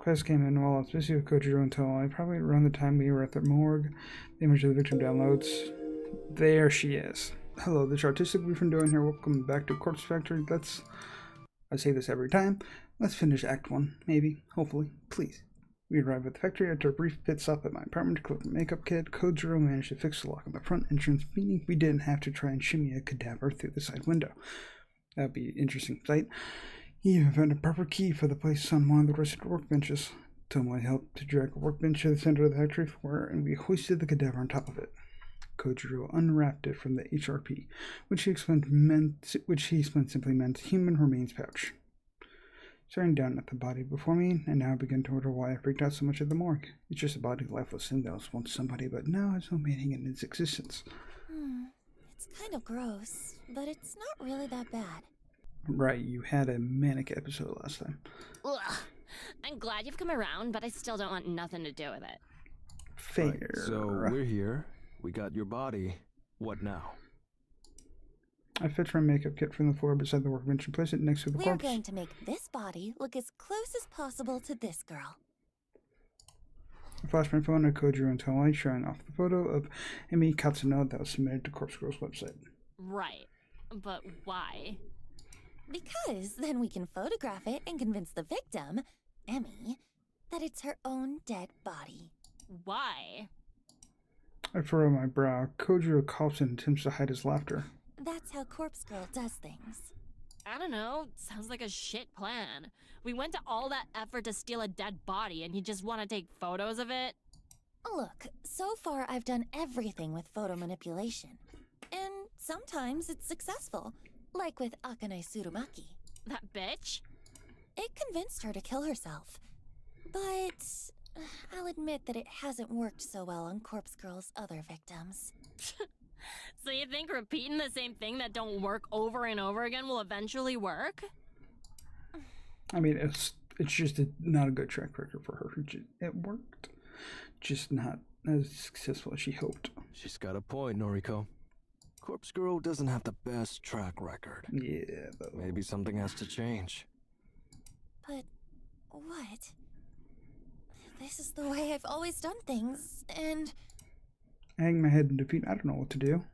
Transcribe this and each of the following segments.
Quest came in while I was busy with Kojiro until probably around the time we were at the morgue. The image of the victim downloads. There she is. Hello, this is Artistic We've been doing here. Welcome back to Corpse Factory. I say this every time. Let's finish Act 1, maybe, hopefully, please. We arrived at the factory after a brief pit stop at my apartment to collect a makeup kit. Kojiro managed to fix the lock on the front entrance, meaning we didn't have to try and shimmy a cadaver through the side window. That would be an interesting sight. He even found a proper key for the place on one of the rusted workbenches. Tomoe helped to drag a workbench to the center of the factory floor, and we hoisted the cadaver on top of it. Kojiro unwrapped it from the HRP, which he explained simply meant human remains pouch. Staring down at the body before me, and now I begin to wonder why I freaked out so much at the morgue. It's just a body, lifeless thing that was once somebody, but now has no meaning in its existence. It's kind of gross, but it's not really that bad. Right, you had a manic episode last time. Ugh. I'm glad you've come around, but I still don't want nothing to do with it. Fair. Right, so we're here. We got your body. What now? I fetched my makeup kit from the floor beside the workbench and placed it next to the corpse. We're going to make this body look as close as possible to this girl. I flashed my phone at Kojiro and Tomoe, showing off the photo of Emi Katsuno that was submitted to Corpse Girl's website. Right. But why? Because then we can photograph it and convince the victim, Emmy, that it's her own dead body. Why? I furrow my brow. Kojiro coughs and attempts to hide his laughter. That's how Corpse Girl does things. I don't know. Sounds like a shit plan. We went to all that effort to steal a dead body and you just want to take photos of it? Look, so far I've done everything with photo manipulation. And sometimes it's successful, like with Akane Tsurumaki. That bitch? It convinced her to kill herself. But I'll admit that it hasn't worked so well on Corpse Girl's other victims. So you think repeating the same thing that don't work over and over again will eventually work? I mean, it's just not a good track record for her. It worked, just not as successful as she hoped. She's got a point, Noriko. Corpse Girl doesn't have the best track record. Yeah, though. Maybe something has to change. But what? This is the way I've always done things, and... I hang my head in defeat. I don't know what to do.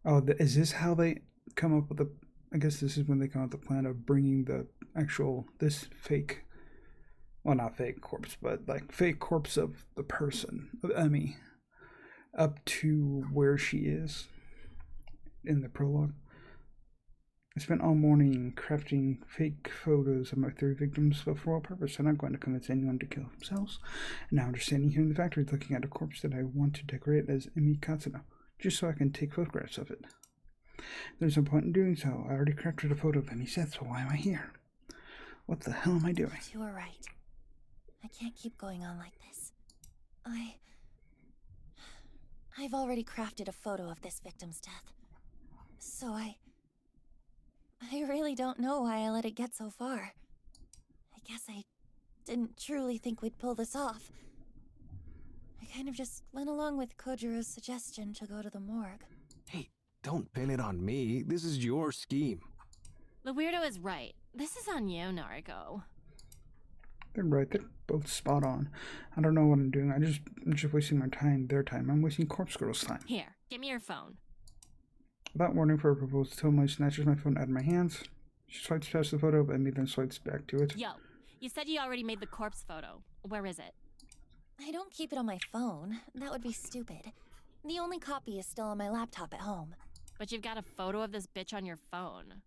Oh, is this how they come up with the... I guess this is when they come up with the plan of bringing the actual... This fake... Well, not fake corpse, but like fake corpse of the person, of Emmy, up to where she is in the prologue. I spent all morning crafting fake photos of my 3 victims, but for what purpose? I'm not going to convince anyone to kill themselves. And now I'm just standing here in the factory looking at a corpse that I want to decorate as Emi Katsuno, just so I can take photographs of it. There's no point in doing so. I already crafted a photo of Emi Seth, so why am I here? What the hell am I doing? You are right. I can't keep going on like this. I've already crafted a photo of this victim's death. So I really don't know why I let it get so far. I guess I didn't truly think we'd pull this off. I kind of just went along with Kojiro's suggestion to go to the morgue. Hey, don't pin it on me. This is your scheme. The weirdo is right. This is on you, Noriko. They're right. They're both spot on. I don't know what I'm doing. I'm just wasting my time, their time. I'm wasting Corpse Girl's time. Here, give me your phone. Without warning for a proposal, Tomoe snatches my phone out of my hands. She swipes past the photo of Emmy, then swipes back to it. Yo, you said you already made the corpse photo. Where is it? I don't keep it on my phone. That would be stupid. The only copy is still on my laptop at home. But you've got a photo of this bitch on your phone.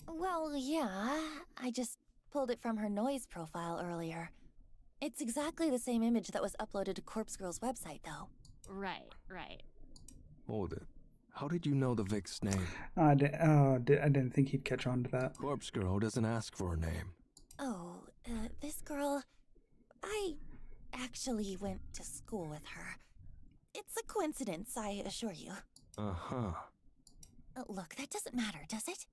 Well, yeah. I just pulled it from her noise profile earlier. It's exactly the same image that was uploaded to Corpse Girl's website, though. Right. Hold it. How did you know the Vic's name? I didn't think he'd catch on to that. Corpse Girl doesn't ask for a name. Oh, this girl... I actually went to school with her. It's a coincidence, I assure you. Uh-huh. Look, that doesn't matter, does it?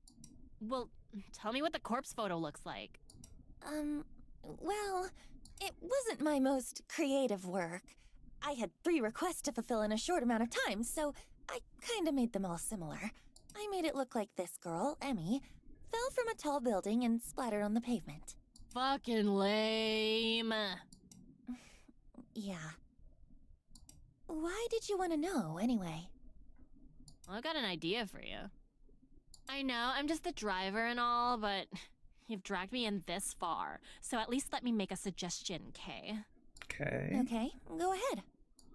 Well, tell me what the corpse photo looks like. Well, it wasn't my most creative work. I had 3 requests to fulfill in a short amount of time, so I kinda made them all similar. I made it look like this girl, Emmy, fell from a tall building and splattered on the pavement. Fucking lame. Yeah. Why did you want to know, anyway? Well, I've got an idea for you. I know, I'm just the driver and all, but you've dragged me in this far, so at least let me make a suggestion, Kay? Okay. Okay, go ahead.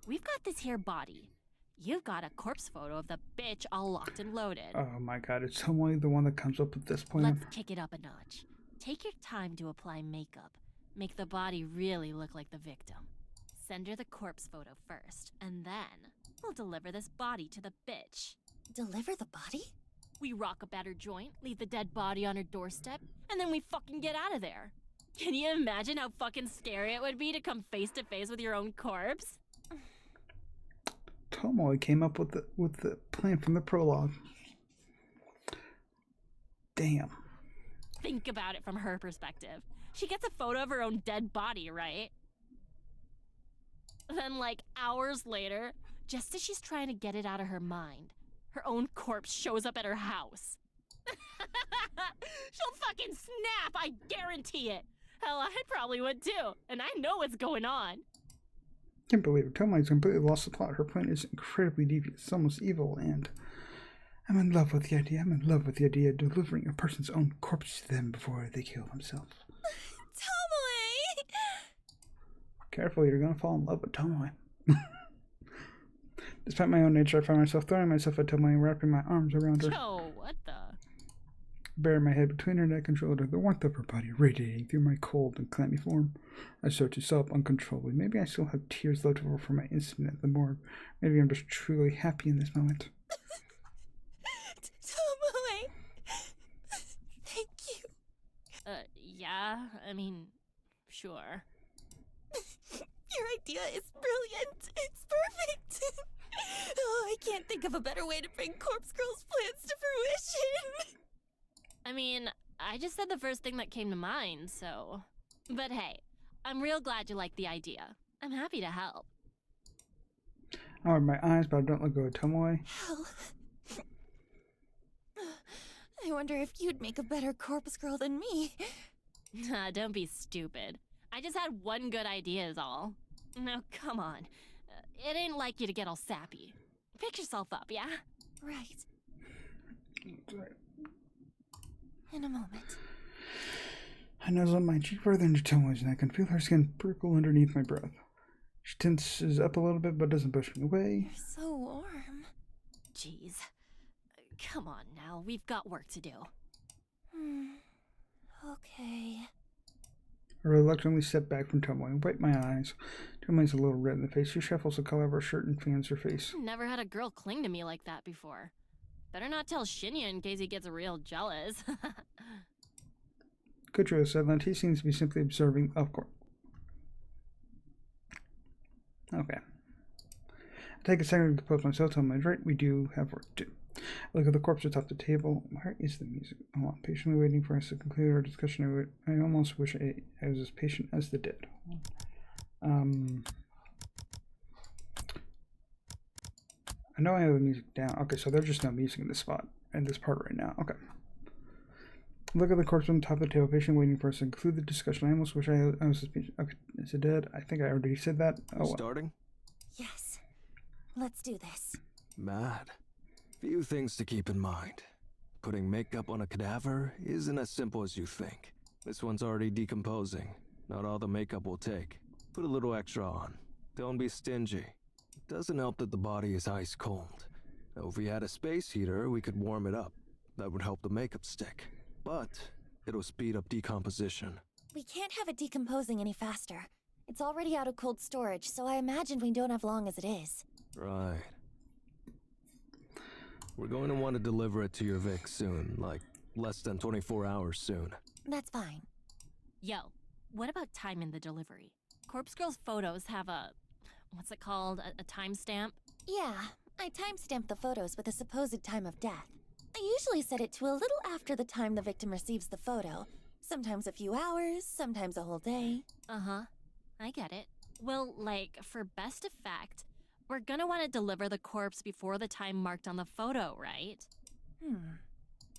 We've got this here body. You've got a corpse photo of the bitch all locked and loaded. Oh my god, it's Tomoe the one that comes up with this plan. Let's kick it up a notch. Take your time to apply makeup. Make the body really look like the victim. Send her the corpse photo first, and then we'll deliver this body to the bitch. Deliver the body? We rock up at her joint, leave the dead body on her doorstep, and then we fucking get out of there. Can you imagine how fucking scary it would be to come face to face with your own corpse? Tomoe came up with the plan from the prologue. Damn. Think about it from her perspective. She gets a photo of her own dead body, right? Then, like, hours later, just as she's trying to get it out of her mind, her own corpse shows up at her house. She'll fucking snap, I guarantee it. Hell, I probably would too, and I know what's going on. Can't believe it. Tomoe's completely lost the plot. Her plan is incredibly devious. It's almost evil, and I'm in love with the idea. I'm in love with the idea of delivering a person's own corpse to them before they kill themselves. Tomoe! Careful, you're gonna fall in love with Tomoe. Despite my own nature, I find myself throwing myself at Tomoe and wrapping my arms around her. Joe, what the? Bury my head between her neck and shoulder, the warmth of her body radiating through my cold and clammy form. I start to sob uncontrollably. Maybe I still have tears left over from my incident at the morgue. Maybe I'm just truly happy in this moment. Tomoe! Thank you. Yeah, I mean, sure. Your idea is brilliant. It's perfect. Oh, I can't think of a better way to bring Corpse Girl's plans to fruition. I mean, I just said the first thing that came to mind, so... But hey, I'm real glad you like the idea. I'm happy to help. I rub my eyes, but I don't let go of Tomoe. Hell. I wonder if you'd make a better Corpse Girl than me. Nah, don't be stupid. I just had one good idea is all. Now, come on. It ain't like you to get all sappy. Pick yourself up, yeah? Right. In a moment. I nuzzle my cheek further into Tomoe's neck and feel her skin prickle underneath my breath. She tenses up a little bit but doesn't push me away. You're so warm. Jeez. Come on now, we've got work to do. Okay. I reluctantly step back from Tomoe and wipe my eyes. Tomoe's a little red in the face. She shuffles the color of her shirt and fans her face. Never had a girl cling to me like that before. Better not tell Shinya in case he gets real jealous. Kutro said that he seems to be simply observing, of course. Okay. I take a second to compose myself. Tomoe's right, we do have work to do. I look at the corpse atop the table. Where is the music? Oh, I'm patiently waiting for us to conclude our discussion. I almost wish I was as patient as the dead. I know I have the music down. Okay, so there's just no music in this spot, in this part right now. Okay. Look at the corpse on top of the table, patiently waiting for us to conclude the discussion. I almost wish I was as patient. Okay, is it dead? I think I already said that. Oh, well. Starting? Yes. Let's do this. Mad. Few things to keep in mind. Putting makeup on a cadaver isn't as simple as you think. This one's already decomposing. Not all the makeup will take. Put a little extra on. Don't be stingy. It doesn't help that the body is ice cold. Now, if we had a space heater, we could warm it up. That would help the makeup stick. But it'll speed up decomposition. We can't have it decomposing any faster. It's already out of cold storage, so I imagine we don't have long as it is. Right. We're going to want to deliver it to your Vic soon, like less than 24 hours soon. That's fine. Yo, what about time in the delivery? Corpse Girl's photos have a... what's it called? A timestamp? Yeah, I timestamped the photos with a supposed time of death. I usually set it to a little after the time the victim receives the photo. Sometimes a few hours, sometimes a whole day. Uh-huh. I get it. Well, like, for best effect, we're gonna want to deliver the corpse before the time marked on the photo, right?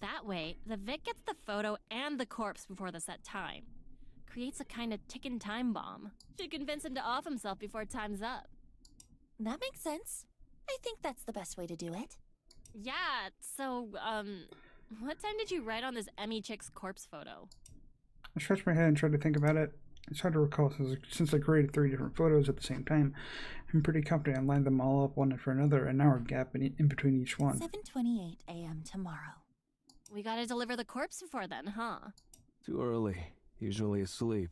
That way, the Vic gets the photo and the corpse before the set time. Creates a kind of ticking time bomb. Should convince him to off himself before time's up. That makes sense. I think that's the best way to do it. Yeah, so, what time did you write on this Emmy chick's corpse photo? I scratched my head and tried to think about it. It's hard to recall since I created 3 different photos at the same time. I'm pretty confident I lined them all up one after another, an hour gap in between each one. 7:28 a.m. tomorrow. We gotta deliver the corpse before then, huh? Too early. Usually asleep.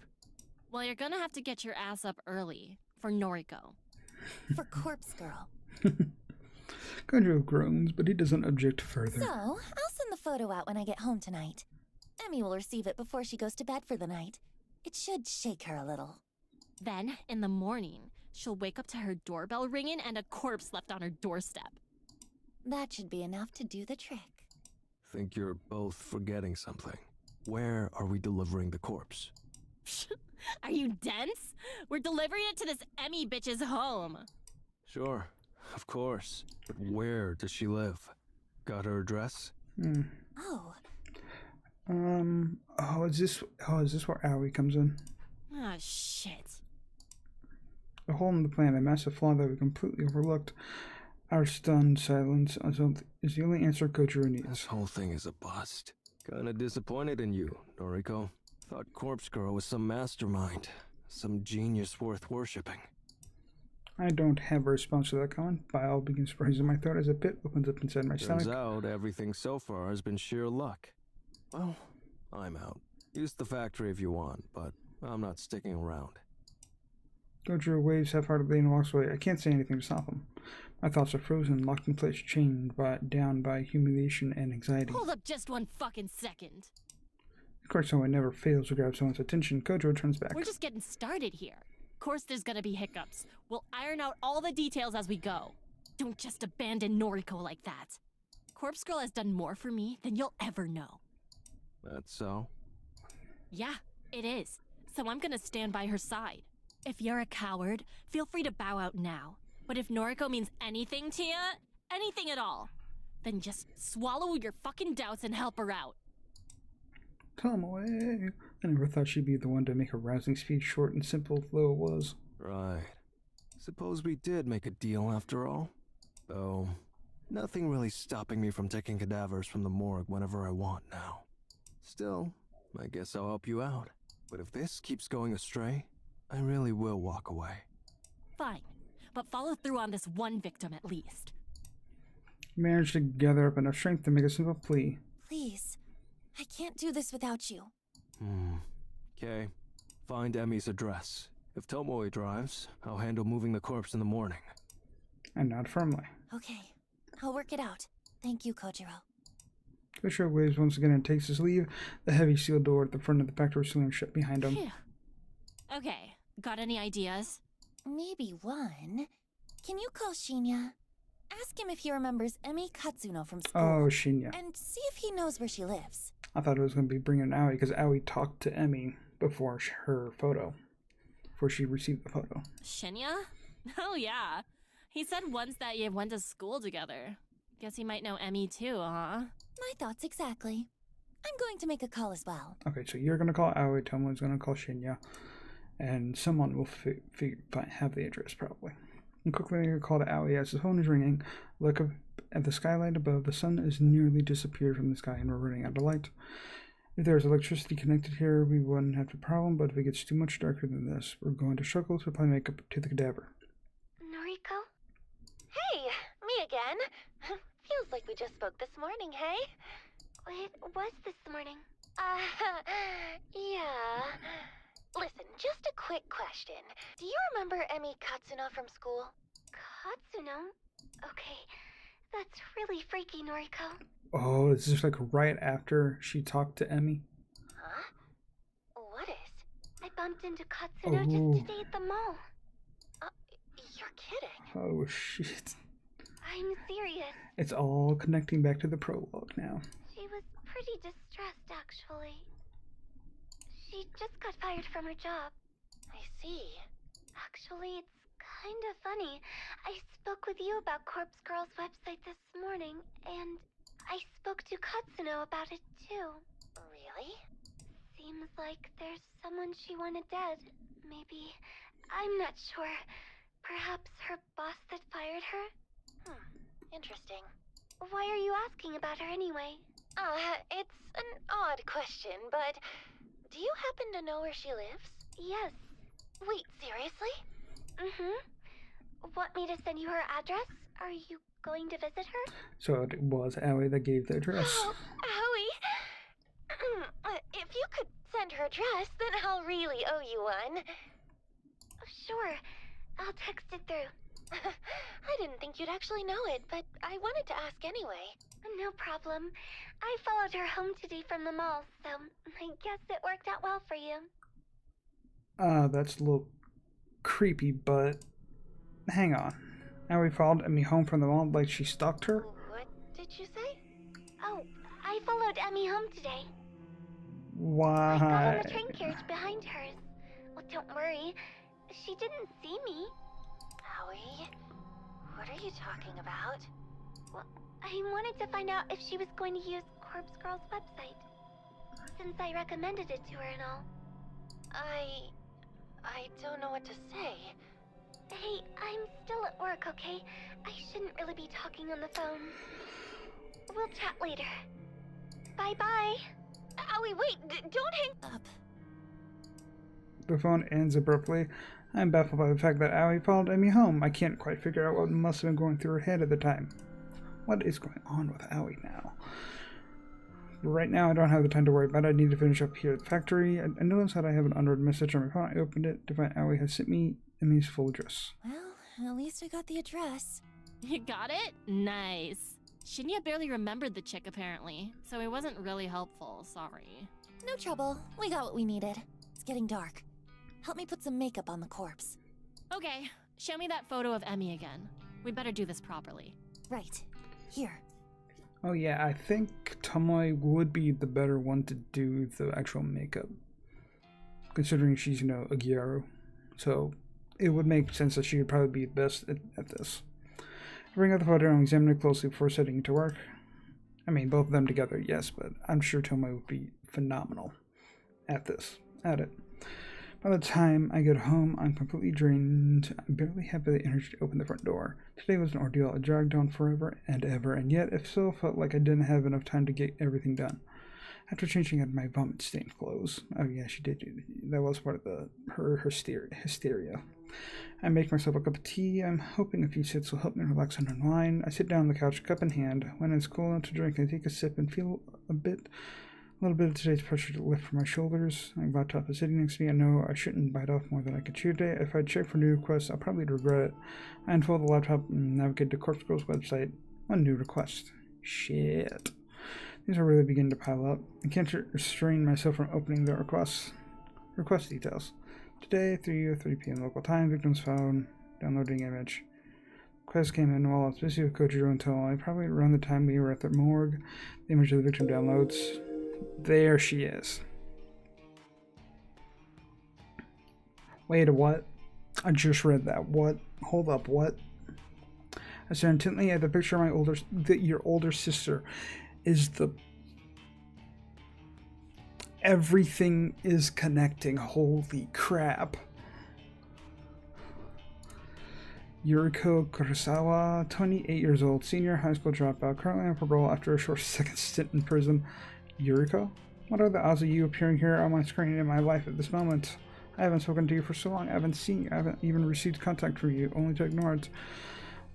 Well, you're gonna have to get your ass up early. For Noriko. For Corpse Girl. Kojiro groans, but he doesn't object further. So, I'll send the photo out when I get home tonight. Emmy will receive it before she goes to bed for the night. It should shake her a little. Then, in the morning, she'll wake up to her doorbell ringing and a corpse left on her doorstep. That should be enough to do the trick. Think you're both forgetting something. Where are we delivering the corpse? Are you dense? We're delivering it to this Emmy bitch's home. Sure, of course. But where does she live? Got her address? Oh. Is this where Aoi comes in? Ah, shit. A hole in the plan, a massive flaw that we completely overlooked. Our stunned silence is the only answer Kojiro needs. This whole thing is a bust. Kinda disappointed in you, Noriko. Thought Corpse Girl was some mastermind. Some genius worth worshipping. I don't have a response to that comment. Bile begins rising in my throat as a pit opens up inside my Turns stomach. out everything so far has been sheer luck. Well, I'm out. Use the factory if you want, but I'm not sticking around. Kojiro waves half-heartedly and walks away. I can't say anything to stop him. My thoughts are frozen, locked in place, chained down by humiliation and anxiety. Hold up just one fucking second. Of course, someone never fails to grab someone's attention. Kojiro turns back. We're just getting started here. Of course there's gonna be hiccups. We'll iron out all the details as we go. Don't just abandon Noriko like that. Corpse Girl has done more for me than you'll ever know. That's so? Yeah, it is. So I'm gonna stand by her side. If you're a coward, feel free to bow out now. But if Noriko means anything to you, anything at all, then just swallow your fucking doubts and help her out. Come away. I never thought she'd be the one to make a rousing speech short and simple, though it was. Right. Suppose we did make a deal after all? Though, nothing really stopping me from taking cadavers from the morgue whenever I want now. Still, I guess I'll help you out. But if this keeps going astray, I really will walk away. Fine, but follow through on this one victim at least. Managed to gather up enough strength to make a simple plea. Please. I can't do this without you. Okay. Find Emmy's address. If Tomoe drives, I'll handle moving the corpse in the morning. I nod firmly. Okay. I'll work it out. Thank you, Kojiro. Kojiro waves once again and takes his leave. The heavy steel door at the front of the factory slams shut behind him. Phew. Okay, got any ideas? Maybe one. Can you call Shinya? Ask him if he remembers Emmy Katsuno from school. Oh, Shinya. And see if he knows where she lives. I thought it was going to be bringing Aoi because Aoi talked to Emmy before her photo. Before she received the photo. Shinya? Oh yeah. He said once that you went to school together. Guess he might know Emmy too, huh? My thoughts exactly. I'm going to make a call as well. Okay, so you're going to call Aoi, Tomoe's going to call Shinya, and someone will have the address probably. And quickly make a call to Aoi as his phone is ringing. Look up at the skylight above. The sun has nearly disappeared from the sky and we're running out of light. If there's electricity connected here, we wouldn't have a problem, but if it gets too much darker than this, we're going to struggle to apply makeup to the cadaver. Noriko? Hey, me again. Feels like we just spoke this morning, hey? It was this morning. Yeah. Listen, just a quick question. Do you remember Emmy Katsuno from school? Katsuno? Okay, that's really freaky, Noriko. Oh, it's just like right after she talked to Emmy. Huh? What is? I bumped into Katsuno just today at the mall. You're kidding. Oh, shit. I'm serious. It's all connecting back to the prologue now. She was pretty distressed, actually. She just got fired from her job. I see. Actually, it's kind of funny. I spoke with you about Corpse Girl's website this morning, and I spoke to Katsuno about it too. Really? Seems like there's someone she wanted dead. Maybe. I'm not sure. Perhaps her boss that fired her? Interesting. Why are you asking about her anyway? It's an odd question, but do you happen to know where she lives? Yes. Wait, seriously? Mm-hmm. Want me to send you her address? Are you going to visit her? So it was Aoi that gave the address. Oh, Howie. If you could send her address, then I'll really owe you one. Sure. I'll text it through. I didn't think you'd actually know it, but I wanted to ask anyway. No problem. I followed her home today from the mall, so I guess it worked out well for you. That's a little creepy, but hang on. Aoi followed Emmy home from the mall like she stalked her? What did you say? Oh, I followed Emmy home today. Why? I got on the train carriage behind hers. Well, don't worry. She didn't see me. Howie? What are you talking about? Well, I wanted to find out if she was going to use Corpse Girl's website, since I recommended it to her and all. I don't know what to say. Hey, I'm still at work, okay? I shouldn't really be talking on the phone. We'll chat later. Bye-bye. Howie, wait! Don't hang up. The phone ends abruptly. I'm baffled by the fact that Aoi followed Emmy home. I can't quite figure out what must have been going through her head at the time. What is going on with Aoi now? Right now, I don't have the time to worry about it. I need to finish up here at the factory. I noticed that I have an unread message on my phone. I opened it to find Aoi has sent me Emmy's full address. Well, at least I got the address. You got it? Nice. Shinya barely remembered the chick, apparently, so it wasn't really helpful, sorry. No trouble. We got what we needed. It's getting dark. Help me put some makeup on the corpse. Okay, show me that photo of Emmy again. We better do this properly. Right. Here. Oh yeah, I think Tomoe would be the better one to do the actual makeup, considering she's, you know, a gyaro. So it would make sense that she would probably be best at this. I bring out the photo and examine it closely before setting it to work. I mean, both of them together, yes, but I'm sure Tomoe would be phenomenal at it. By the time I get home, I'm completely drained. I barely have the energy to open the front door. Today was an ordeal. It dragged on forever and ever, and yet it still felt like I didn't have enough time to get everything done. After changing out my vomit-stained clothes, oh yeah, she did. That was part of her hysteria. I make myself a cup of tea. I'm hoping a few sips will help me relax and unwind. I sit down on the couch, cup in hand. When it's cool enough to drink, I take a sip and feel a little bit of today's pressure to lift from my shoulders. My laptop is sitting next to me. I know I shouldn't bite off more than I can chew today. If I check for new requests, I'll probably regret it. I unfold the laptop and navigate to Corpse Girl's website. One new request. Shit. These are really beginning to pile up. I can't restrain myself from opening the request details. Today, 3:03 p.m. local time. Victim's phone. Downloading image. Request came in while I was busy with Kojiro and Tomoe. Probably around the time we were at the morgue. The image of the victim downloads. There she is. Wait, what? I just read that. What? Hold up, what? I stared intently at the picture of your older sister. Is the... Everything is connecting. Holy crap. Noriko Kurosawa, 28 years old, senior high school dropout, currently on parole after a short second stint in prison. Noriko? What are the odds of you appearing here on my screen in my life at this moment? I haven't spoken to you for so long. I haven't seen you. I haven't even received contact from you, only to ignore it.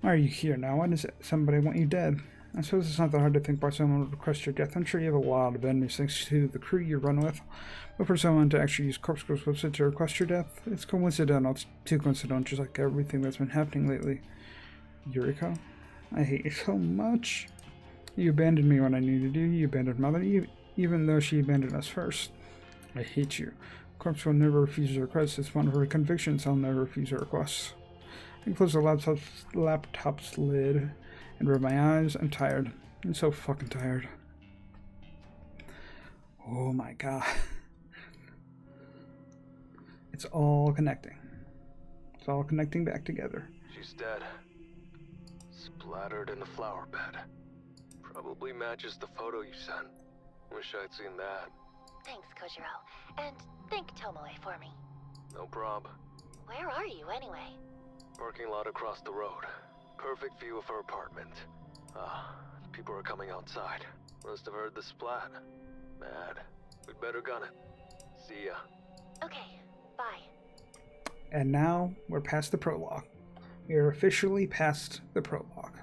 Why are you here now? Why does somebody want you dead? I suppose it's not that hard to think why someone would request your death. I'm sure you have a lot of enemies thanks to the crew you run with. But for someone to actually use Corpse Girl's website to request your death, it's coincidental. It's too coincidental, just like everything that's been happening lately. Noriko? I hate you so much. You abandoned me when I needed you. You abandoned Mother, even though she abandoned us first. I hate you. Corpse will never refuse her requests. It's one of her convictions. I'll never refuse her requests. I close the laptop's lid and rub my eyes. I'm tired. I'm so fucking tired. Oh my god. It's all connecting. It's all connecting back together. She's dead. Splattered in the flower bed. Probably matches the photo you sent. Wish I'd seen that. Thanks, Kojiro. And thank Tomoe for me. No prob. Where are you, anyway? Parking lot across the road. Perfect view of her apartment. People are coming outside. Must have heard the splat. Mad. We'd better gun it. See ya. Okay, bye. And now we're past the prologue. We are officially past the prologue.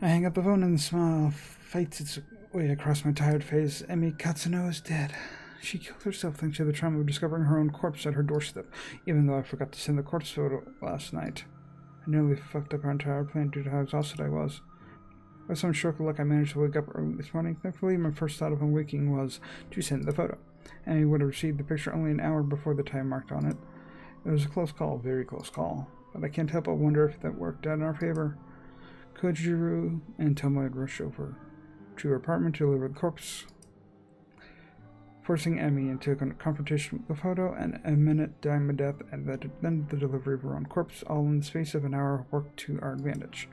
I hang up the phone and the smile fights its way across my tired face. Emi Katsuno is dead. She killed herself thanks to the trauma of discovering her own corpse at her doorstep, even though I forgot to send the corpse photo last night. I nearly fucked up our entire plan due to how exhausted I was. By some stroke of luck, I managed to wake up early this morning. Thankfully, my first thought upon waking was to send the photo. Emi would have received the picture only an hour before the time marked on it. It was a close call, very close call, but I can't help but wonder if that worked out in our favor. Kojiro and Tomoe had rushed over to her apartment to deliver the corpse, forcing Emi into a confrontation with the photo and imminent time of death, and then the delivery of her own corpse, all in the space of an hour, worked to our advantage.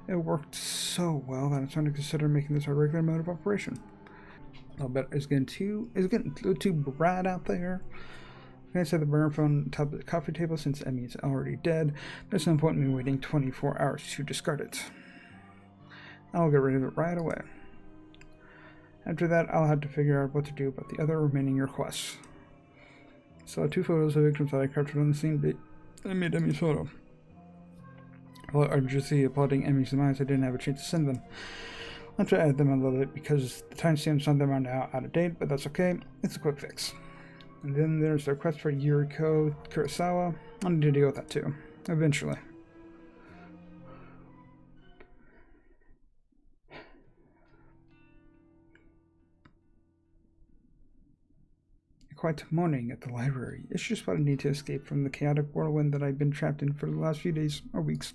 It worked so well that I'm starting to consider making this our regular mode of operation. I'll bet it's getting too bright out there. I set the burner phone on top of the coffee table since Emi is already dead. There's no point in me waiting 24 hours to discard it. I'll get rid of it right away. After that, I'll have to figure out what to do about the other remaining requests. Saw 2 photos of victims that I captured on the scene, but I made Emi's photo. While urgency applauding Emi's demise, I didn't have a chance to send them. I'll try to add them a little bit because the timestamps on them are now out of date, but that's okay. It's a quick fix. And then there's the request for Noriko Kurosawa. I'll need to deal with that too, eventually. Quiet morning at the library. It's just what I need to escape from the chaotic whirlwind that I've been trapped in for the last few days or weeks.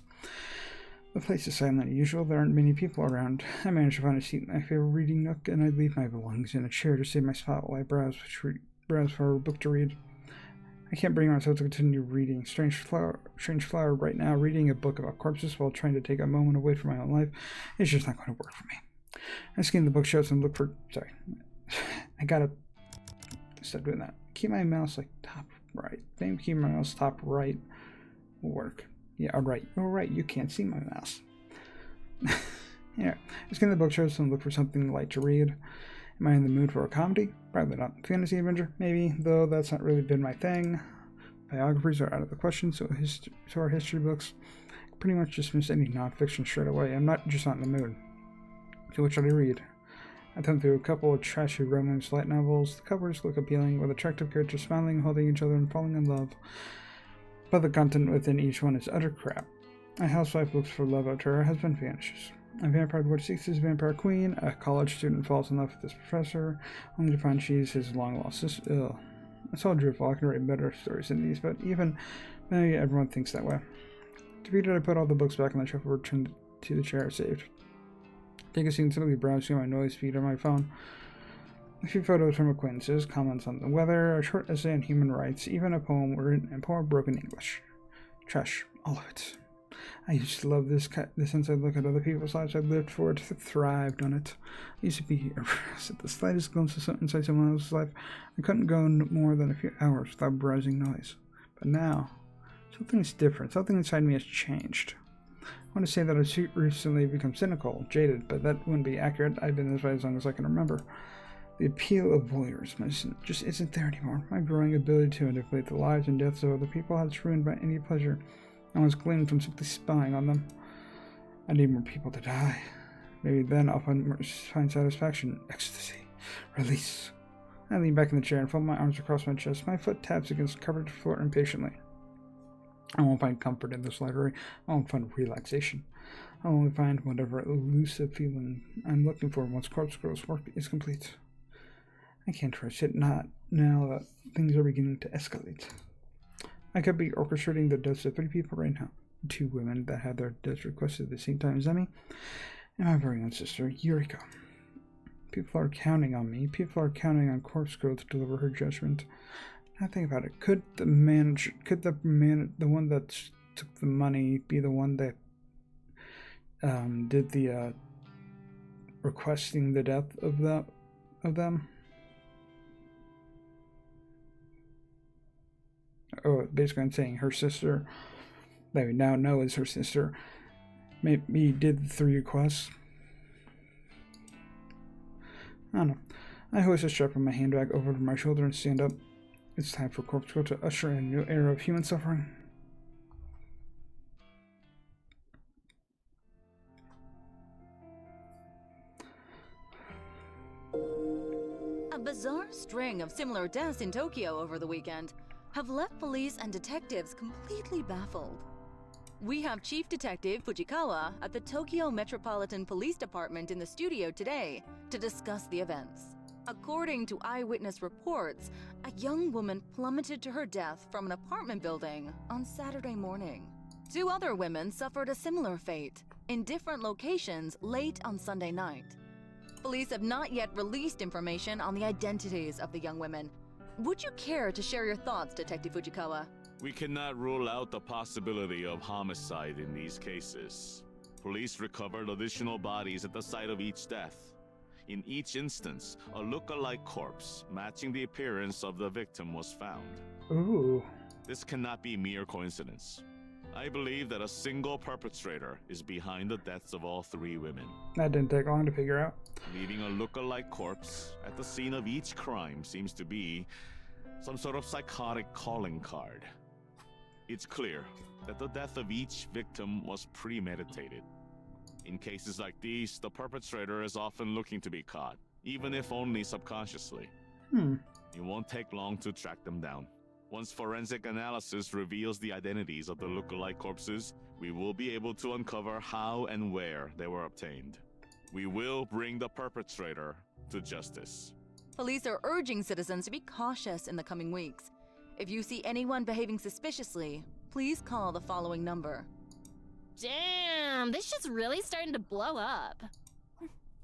The place is silent as usual. There aren't many people around. I managed to find a seat in my favorite reading nook, and I leave my belongings in a chair to save my spot while I browse for a book to read. I can't bring myself to continue reading Strange Flower right now. Reading a book about corpses while trying to take a moment away from my own life is just not going to work for me. I scan the bookshelves and look for... Sorry. I gotta stop doing that. Keep my mouse like top right. Maybe keep my mouse top right will work. Yeah, alright. Alright, you can't see my mouse. Yeah. I scan the bookshelves and look for something light to read. Am I in the mood for a comedy? Probably not. Fantasy adventure? Maybe, though that's not really been my thing. Biographies are out of the question, so are history books. I pretty much dismiss any nonfiction straight away. I'm not in the mood. So what should I read? I thumb through a couple of trashy romance light novels. The covers look appealing, with attractive characters smiling, holding each other, and falling in love. But the content within each one is utter crap. A housewife looks for love after her husband vanishes. A vampire lord seeks his vampire queen. A college student falls in love with his professor, only to find she's his long-lost sister. Ugh. It's all drivel. I can write better stories than these, but maybe everyone thinks that way. Defeated, I put all the books back on the shelf and returned to the chair I saved. Take a seat and simply browse through my noise feed on my phone. A few photos from acquaintances, comments on the weather, a short essay on human rights, even a poem written in poor broken English. Trash. All of it. I used to love this since I look at other people's lives I've lived for, thrived on it. I used to be aroused at the slightest glimpse of something inside someone else's life. I couldn't go more than a few hours without browsing noise. But now, something's different. Something inside me has changed. I want to say that I've recently become cynical, jaded, but that wouldn't be accurate. I've been this way as long as I can remember. The appeal of voyeurism just isn't there anymore. My growing ability to manipulate the lives and deaths of other people has ruined by any pleasure I was gleaned from simply spying on them. I need more people to die. Maybe then I'll find satisfaction, ecstasy, release. I lean back in the chair and fold my arms across my chest. My foot taps against the covered floor impatiently. I won't find comfort in this library. I won't find relaxation. I'll only find whatever elusive feeling I'm looking for once Corpse Girl's work is complete. I can't trust it not now that things are beginning to escalate. I could be orchestrating the deaths of 3 people right now. 2 women that had their deaths requested at the same time as Emi, and my very own sister, Noriko. People are counting on me. People are counting on Corpse Girl to deliver her judgment. Now think about it. Could the one that took the money, be the one that did the requesting the death of of them. Oh, basically I'm saying her sister, that we now know is her sister, maybe did the 3 requests. I don't know. I hoist a strap on my handbag over to my shoulder and stand up. It's time for Corpse Girl to usher in a new era of human suffering. A bizarre string of similar deaths in Tokyo over the weekend have left police and detectives completely baffled. We have Chief Detective Fujikawa at the Tokyo Metropolitan Police Department in the studio today to discuss the events. According to eyewitness reports, a young woman plummeted to her death from an apartment building on Saturday morning. 2 other women suffered a similar fate in different locations late on Sunday night. Police have not yet released information on the identities of the young women. Would you care to share your thoughts, Detective Fujikawa? We cannot rule out the possibility of homicide in these cases. Police recovered additional bodies at the site of each death. In each instance, a look-alike corpse matching the appearance of the victim was found. Ooh. This cannot be mere coincidence. I believe that a single perpetrator is behind the deaths of all 3 women. That didn't take long to figure out. Leaving a look-alike corpse at the scene of each crime seems to be some sort of psychotic calling card. It's clear that the death of each victim was premeditated. In cases like these, the perpetrator is often looking to be caught, even if only subconsciously. It won't take long to track them down. Once forensic analysis reveals the identities of the look-alike corpses, we will be able to uncover how and where they were obtained. We will bring the perpetrator to justice. Police are urging citizens to be cautious in the coming weeks. If you see anyone behaving suspiciously, please call the following number. Damn, this shit's really starting to blow up.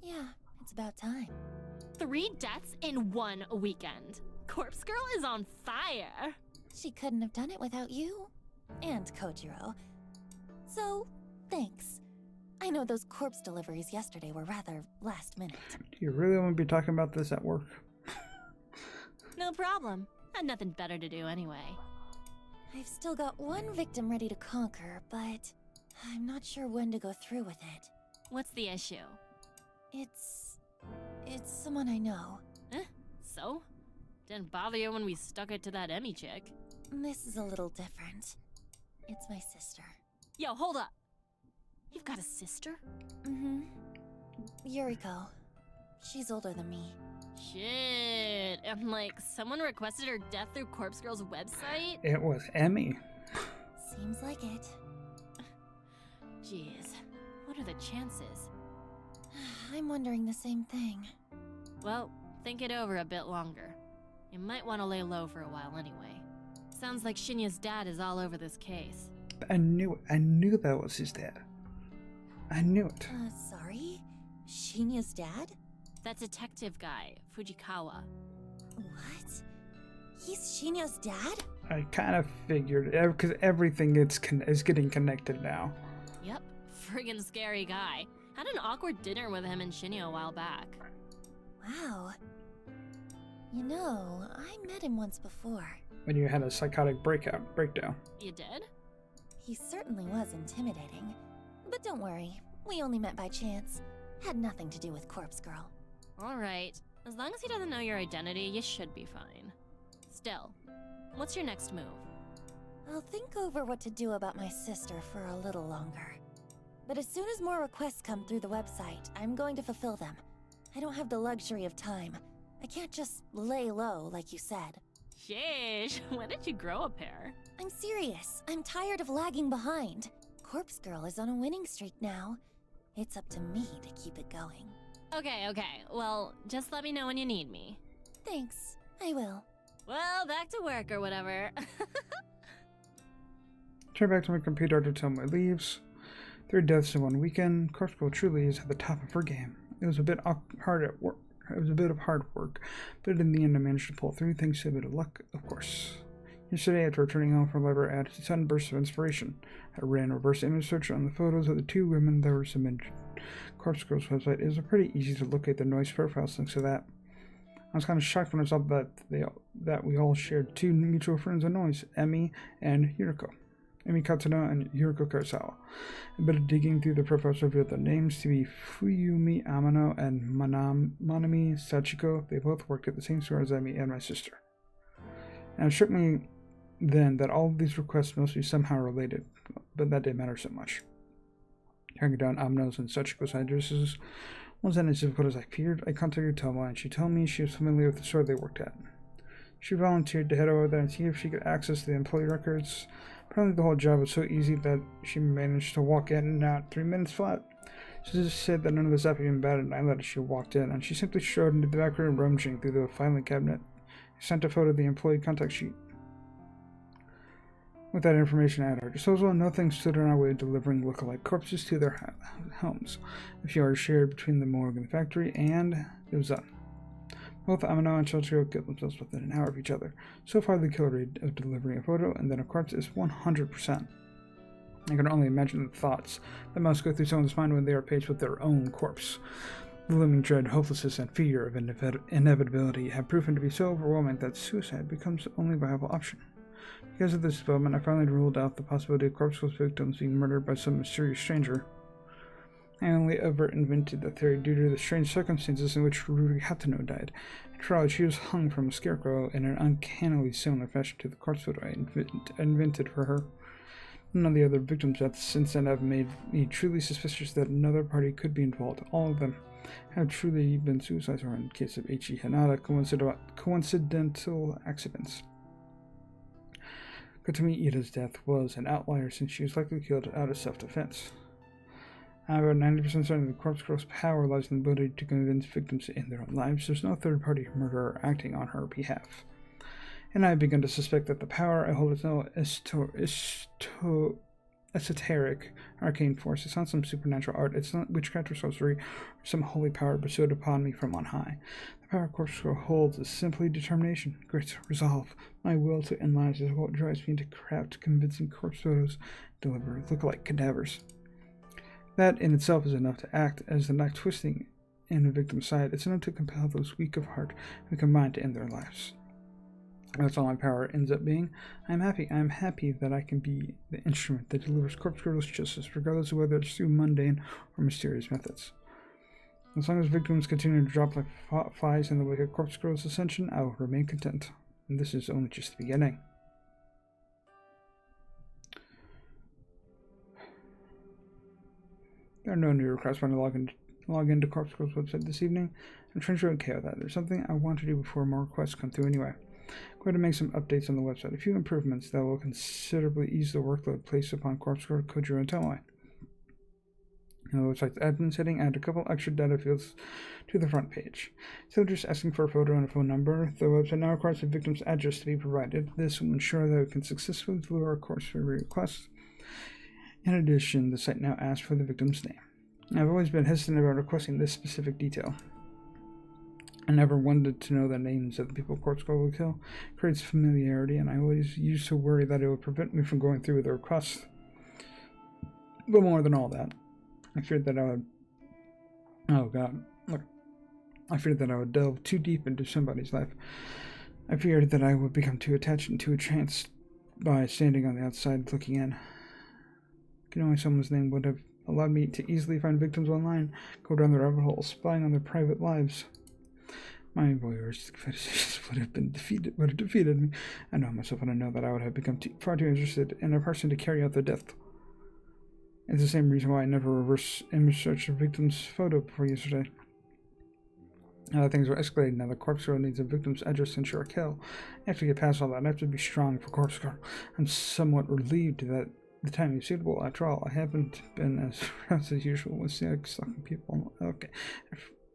Yeah, it's about time. 3 deaths in 1 weekend. Corpse Girl is on fire. She couldn't have done it without you. And Kojiro. So, thanks. I know those corpse deliveries yesterday were rather last minute. Do you really want to be talking about this at work? No problem. Had nothing better to do anyway. I've still got 1 victim ready to conquer, but I'm not sure when to go through with it. What's the issue? It's someone I know. So? Didn't bother you when we stuck it to that Emmy chick. This is a little different. It's my sister. Yo, hold up. You've got a sister? Mm-hmm. Yuriko. She's older than me. Shit. And like, someone requested her death through Corpse Girl's website? It was Emmy. Seems like it. Jeez. What are the chances? I'm wondering the same thing. Well, think it over a bit longer. You might want to lay low for a while anyway. Sounds like Shinya's dad is all over this case. I knew that was his dad. I knew it. Sorry? Shinya's dad? That detective guy, Fujikawa. What? He's Shinya's dad? I kind of figured, because everything is getting connected now. Yep, friggin' scary guy. Had an awkward dinner with him and Shinya a while back. Wow. You know, I met him once before. When you had a psychotic breakdown. You did? He certainly was intimidating. But don't worry, we only met by chance. Had nothing to do with Corpse Girl. Alright, as long as he doesn't know your identity, you should be fine. Still, what's your next move? I'll think over what to do about my sister for a little longer. But as soon as more requests come through the website, I'm going to fulfill them. I don't have the luxury of time. I can't just lay low like you said. Sheesh, when did you grow a pair? I'm serious. I'm tired of lagging behind. Corpse Girl is on a winning streak now. It's up to me to keep it going. Okay, well, just let me know when you need me. Thanks, I will. Well, back to work or whatever. Turn back to my computer to tell my leaves. 3 deaths in 1 weekend. Corpse Girl truly is at the top of her game. It was a bit hard at work. It was a bit of hard work, but in the end I managed to pull through thanks to a bit of luck, of course. Yesterday, after returning home from labor, I had a sudden burst of inspiration. I ran a reverse image search on the photos of the 2 women that were submitted. Corpse Girl's website is pretty easy to locate the noise profiles thanks to that. I was kind of shocked when I saw that we all shared two mutual friends of noise, Emmy and Yuriko. Emi Katsuno and Yuriko Kurosawa. A bit of digging through the profiles revealed their names to be Fuyumi Amano and Manami Sachiko. They both worked at the same store as Emi and my sister. And it struck me then that all of these requests must be somehow related, but that didn't matter so much. Tracking down Amano's and Sachiko's addresses wasn't as difficult as I feared. I contacted Toma, and she told me she was familiar with the store they worked at. She volunteered to head over there and see if she could access the employee records. Apparently the whole job was so easy that she managed to walk in and out 3 minutes flat. She just said that none of the stuff even batted an eyelid as she walked in, and she simply strode into the back room, rummaging through the filing cabinet. I sent a photo of the employee contact sheet. With that information at our disposal, nothing stood in our way of delivering look-alike corpses to their homes. A few hours shared between the morgue and the factory, and it was done. Both Amano and Sachiko killed themselves within an hour of each other. So far, the kill rate of delivering a photo and then a corpse is 100%. I can only imagine the thoughts that must go through someone's mind when they are faced with their own corpse. The looming dread, hopelessness, and fear of inevitability have proven to be so overwhelming that suicide becomes the only viable option. Because of this development, I finally ruled out the possibility of corpseless victims being murdered by some mysterious stranger. I only ever invented the theory due to the strange circumstances in which Ruri Hatano died. After all, she was hung from a scarecrow in an uncannily similar fashion to the corpse photo I invented for her. None of the other victims' deaths since then have made me truly suspicious that another party could be involved. All of them have truly been suicides, or in the case of Eiichi Hanada, coincidental accidents. Kotomi Ida's death was an outlier since she was likely killed out of self-defense. I'm about 90% certain the corpse girl's power lies in the ability to convince victims to end their own lives. There's no third-party murderer acting on her behalf. And I have begun to suspect that the power I hold is no esoteric, arcane force. It's not some supernatural art. It's not witchcraft or sorcery, or some holy power bestowed upon me from on high. The power corpse girl holds is simply determination, grit, resolve. My will to end lives is what drives me to craft convincing corpse photos, deliver look-alike cadavers. That in itself is enough to act as the knife twisting in a victim's side. It's enough to compel those weak of heart who combine to end their lives. That's all my power ends up being. I'm happy that I can be the instrument that delivers corpse girls justice, regardless of whether it's through mundane or mysterious methods. As long as victims continue to drop like flies in the wake of corpse girls' ascension, I will remain content. And this is only just the beginning. There are no new requests when I log into Corpse Girl's website this evening. I'm trying to okay with that. There's something I want to do before more requests come through anyway. I'm going to make some updates on the website, a few improvements that will considerably ease the workload placed upon Corpse Girl, Kojiro, and Tomoe. In the website's admin setting, add a couple extra data fields to the front page. Instead of just asking for a photo and a phone number, the website now requires the victim's address to be provided. This will ensure that it can successfully deliver a course for every request. In addition, the site now asks for the victim's name. I've always been hesitant about requesting this specific detail. I never wanted to know the names of the people Corpse Girl will kill. It creates familiarity, and I always used to worry that it would prevent me from going through with the request. But more than all that, I feared that I would... Oh god, look. I feared that I would delve too deep into somebody's life. I feared that I would become too attached and too entranced by standing on the outside looking in. Knowing someone's name would have allowed me to easily find victims online, go down the rabbit hole, spying on their private lives. My voyeuristic fetishes would have defeated me. I know myself, and I know that I would have become far too interested in a person to carry out their death. It's the same reason why I never reverse image searched a victim's photo before yesterday. Now that things are escalating, now the Corpse Girl needs a victim's address to ensure a kill. I have to get past all that. I have to be strong for Corpse Girl. I'm somewhat relieved that the timing is suitable. After all, I haven't been as rough as usual with stalking people. Okay.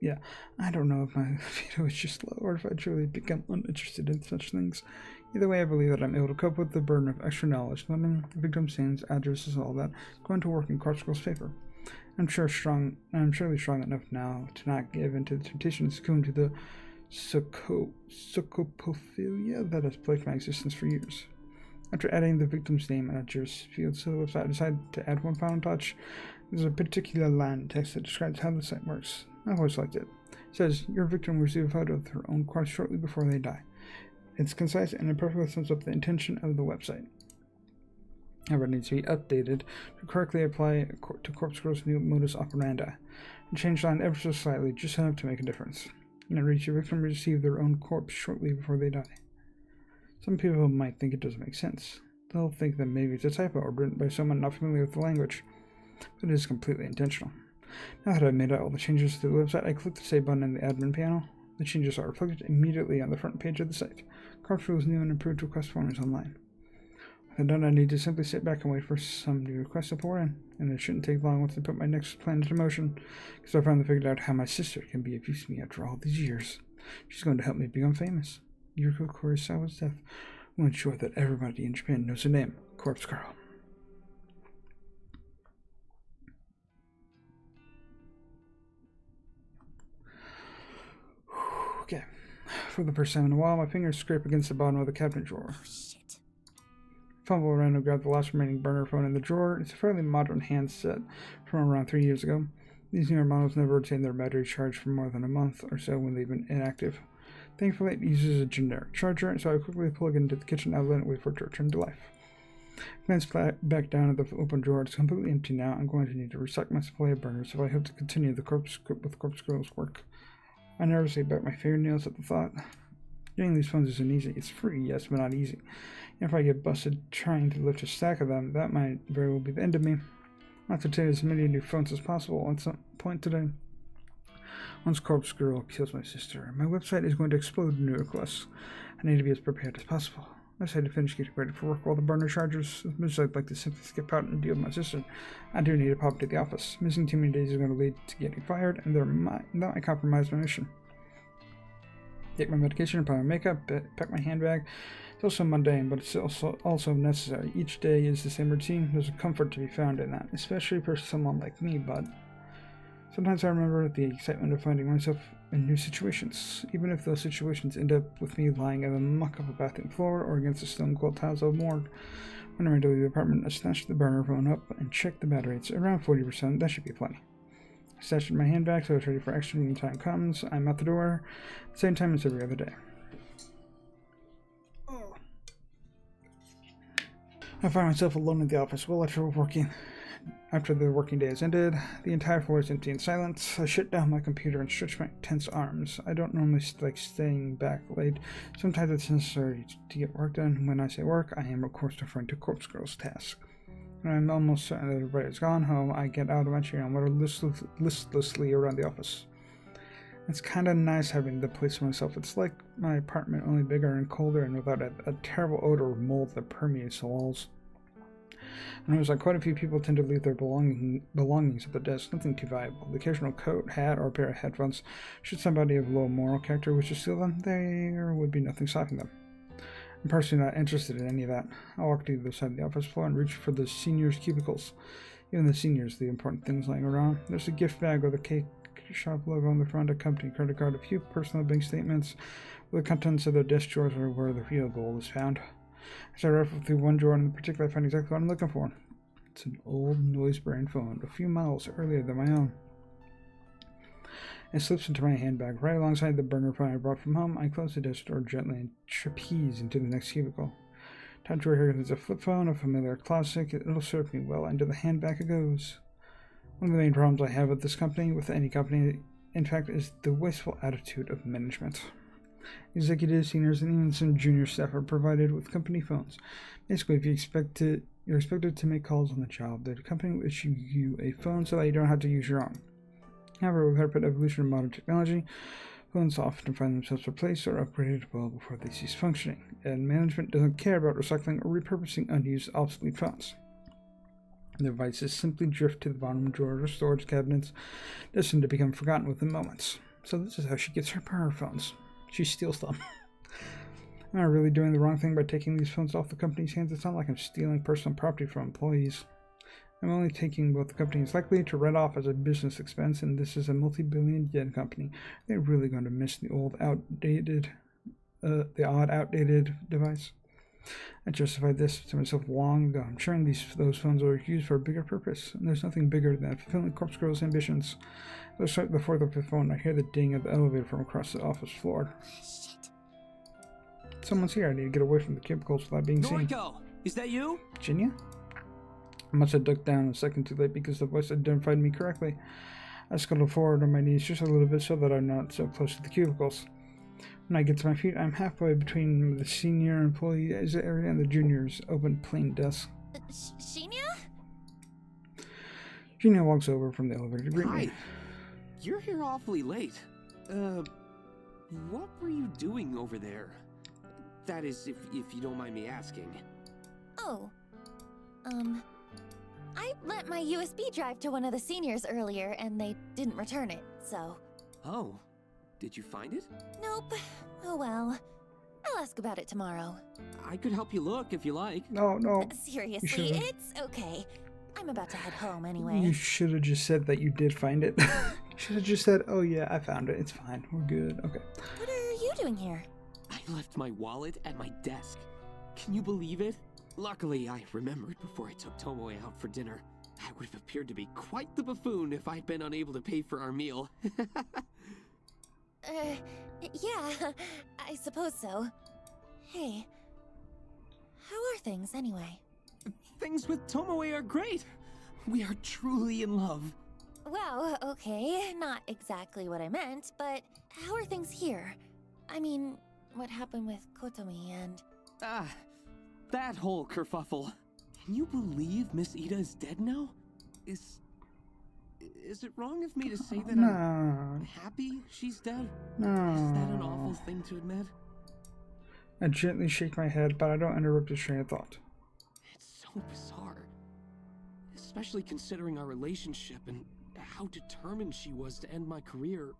Yeah, I don't know if my libido is just low or if I truly become uninterested in such things. Either way, I believe that I'm able to cope with the burden of extra knowledge. Learning victims' names, addresses, all that, going to work in Corpse Girl's favor. I'm surely strong enough now to not give in to the temptation to succumb to the psychopophilia that has plagued my existence for years. After adding the victim's name and address fields to the website, I decided to add one final touch. There's a particular line in text that describes how the site works. I've always liked it. says, your victim will receive a photo of their own corpse shortly before they die. It's concise and it perfectly sums up the intention of the website. However, it needs to be updated to correctly apply to Corpse Girl's new modus operandi, and change line ever so slightly, just enough to make a difference. And reach your victim will receive their own corpse shortly before they die. Some people might think it doesn't make sense. They'll think that maybe it's a typo or written by someone not familiar with the language, but it is completely intentional. Now that I've made all the changes to the website, I click the Save button in the admin panel. The changes are reflected immediately on the front page of the site. Corpse Girl's new and improved request form is online. When done, I need to simply sit back and wait for some new requests to pour in, and it shouldn't take long once I put my next plan into motion, because I finally figured out how my sister can be of use to me after all these years. She's going to help me become famous. Noriko Kurosawa's death will ensure that everybody in Japan knows her name, Corpse Girl. Okay. For the first time in a while, my fingers scrape against the bottom of the cabinet drawer. Oh, shit. Fumble around and grab the last remaining burner phone in the drawer. It's a fairly modern handset from around 3 years ago. These newer models never retain their battery charge for more than a month or so when they've been inactive. Thankfully, it uses a generic charger, so I quickly plug it into the kitchen outlet and wait for it to return to life. Glance back down at the open drawer. It's completely empty now. I'm going to need to restock my supply of burners if I hope to continue with Corpse Girl's work. I nervously bite my fingernails at the thought. Getting these phones isn't easy. It's free, yes, but not easy. And if I get busted trying to lift a stack of them, that might very well be the end of me. I have to obtain as many new phones as possible at some point today. Once Corpse Girl kills my sister, my website is going to explode with new requests. I need to be as prepared as possible. I decided to finish getting ready for work while the burner chargers. As much as I'd like to simply skip out and deal with my sister, I do need to pop to the office. Missing too many days is going to lead to getting fired, and that might compromise my mission. Take my medication, apply my makeup, pack my handbag. It's also mundane, but it's also necessary. Each day is the same routine. There's a comfort to be found in that, especially for someone like me, but sometimes I remember the excitement of finding myself in new situations, even if those situations end up with me lying in the muck of a bathroom floor or against the stone-cold tiles of a morgue. When I enter the apartment, I snatch the burner phone up and check the battery. It's around 40%. That should be plenty. I stashed in my handbag so it's ready for action when the time comes. I'm out the door at the same time as every other day. I find myself alone in the office well after the working day has ended. The entire floor is empty and silent. I shut down my computer and stretch my tense arms. I don't normally like staying back late. Sometimes it's necessary to get work done. When I say work, I am of course referring to Corpse Girl's task. When I'm almost certain that everybody's gone home, I get out of my chair and wander listlessly around the office. It's kind of nice having the place to myself. It's like my apartment, only bigger and colder and without a terrible odor of mold that permeates the walls. I notice that quite a few people tend to leave their belongings at the desk, nothing too valuable. The occasional coat, hat, or a pair of headphones. Should somebody of low moral character wish to steal them, there would be nothing stopping them. I'm personally not interested in any of that. I'll walk to the side of the office floor and reach for the seniors' cubicles. Even the seniors, the important things lying around. There's a gift bag with a cake shop logo on the front, a company credit card, a few personal bank statements. The contents of their desk drawers are where the real gold is found. As I rifle through one drawer in particular, I find exactly what I'm looking for. It's an old noise-bearing phone, a few models earlier than my own. It slips into my handbag right alongside the burner phone I brought from home. I close the desk door gently and trapeze into the next cubicle. Top drawer here is a flip phone, a familiar classic. It'll serve me well. Into the handbag it goes. One of the main problems I have with this company, with any company, in fact, is the wasteful attitude of management. Executives, seniors, and even some junior staff are provided with company phones. Basically, if you're expected to make calls on the job, the company will issue you a phone so that you don't have to use your own. However, with the rapid evolution of modern technology, phones often find themselves replaced or upgraded well before they cease functioning, and management doesn't care about recycling or repurposing unused, obsolete phones. The devices simply drift to the bottom drawers or storage cabinets, destined to become forgotten within moments. So this is how she gets her burner phones. She steals them. Am I really doing the wrong thing by taking these phones off the company's hands? It's not like I'm stealing personal property from employees. I'm only taking what the company is likely to write off as a business expense, and this is a multi-billion yen company. They're really going to miss the odd outdated device. I justified this to myself long ago. I'm sure those phones are used for a bigger purpose, and there's nothing bigger than fulfilling Corpse Girl's ambitions. Let's start the fourth up the phone. I hear the ding of the elevator from across the office floor. Shit. Someone's here. I need to get away from the cubicles without being seen. Noriko, is that you? Virginia? I must have ducked down a second too late because the voice identified me correctly. I scuttled forward on my knees just a little bit so that I'm not so close to the cubicles. When I get to my feet, I'm halfway between the senior employees area and the junior's open plain desk. Shinya? Virginia walks over from the elevator to greet me. Hi. You're here awfully late. What were you doing over there? That is, if you don't mind me asking. Oh. I lent my USB drive to one of the seniors earlier, and they didn't return it, so... Oh. Did you find it? Nope. Oh well. I'll ask about it tomorrow. I could help you look if you like. No. Seriously, should've- it's okay. I'm about to head home anyway. You should have just said that you did find it. You should have just said, oh yeah, I found it. It's fine. We're good. Okay. What are you doing here? I left my wallet at my desk. Can you believe it? Luckily, I remembered before I took Tomoe out for dinner. I would have appeared to be quite the buffoon if I'd been unable to pay for our meal. Yeah, I suppose so. Hey, how are things anyway? Things with Tomoe are great. We are truly in love. Well, okay, not exactly what I meant, but how are things here? I mean, what happened with Kotomi and... Ah, that whole kerfuffle. Can you believe Miss Ida is dead now? Is it wrong of me to say that I'm happy she's dead? No. Is that an awful thing to admit? I gently shake my head, but I don't interrupt his train of thought. It's so bizarre. Especially considering our relationship and how determined she was to end my career.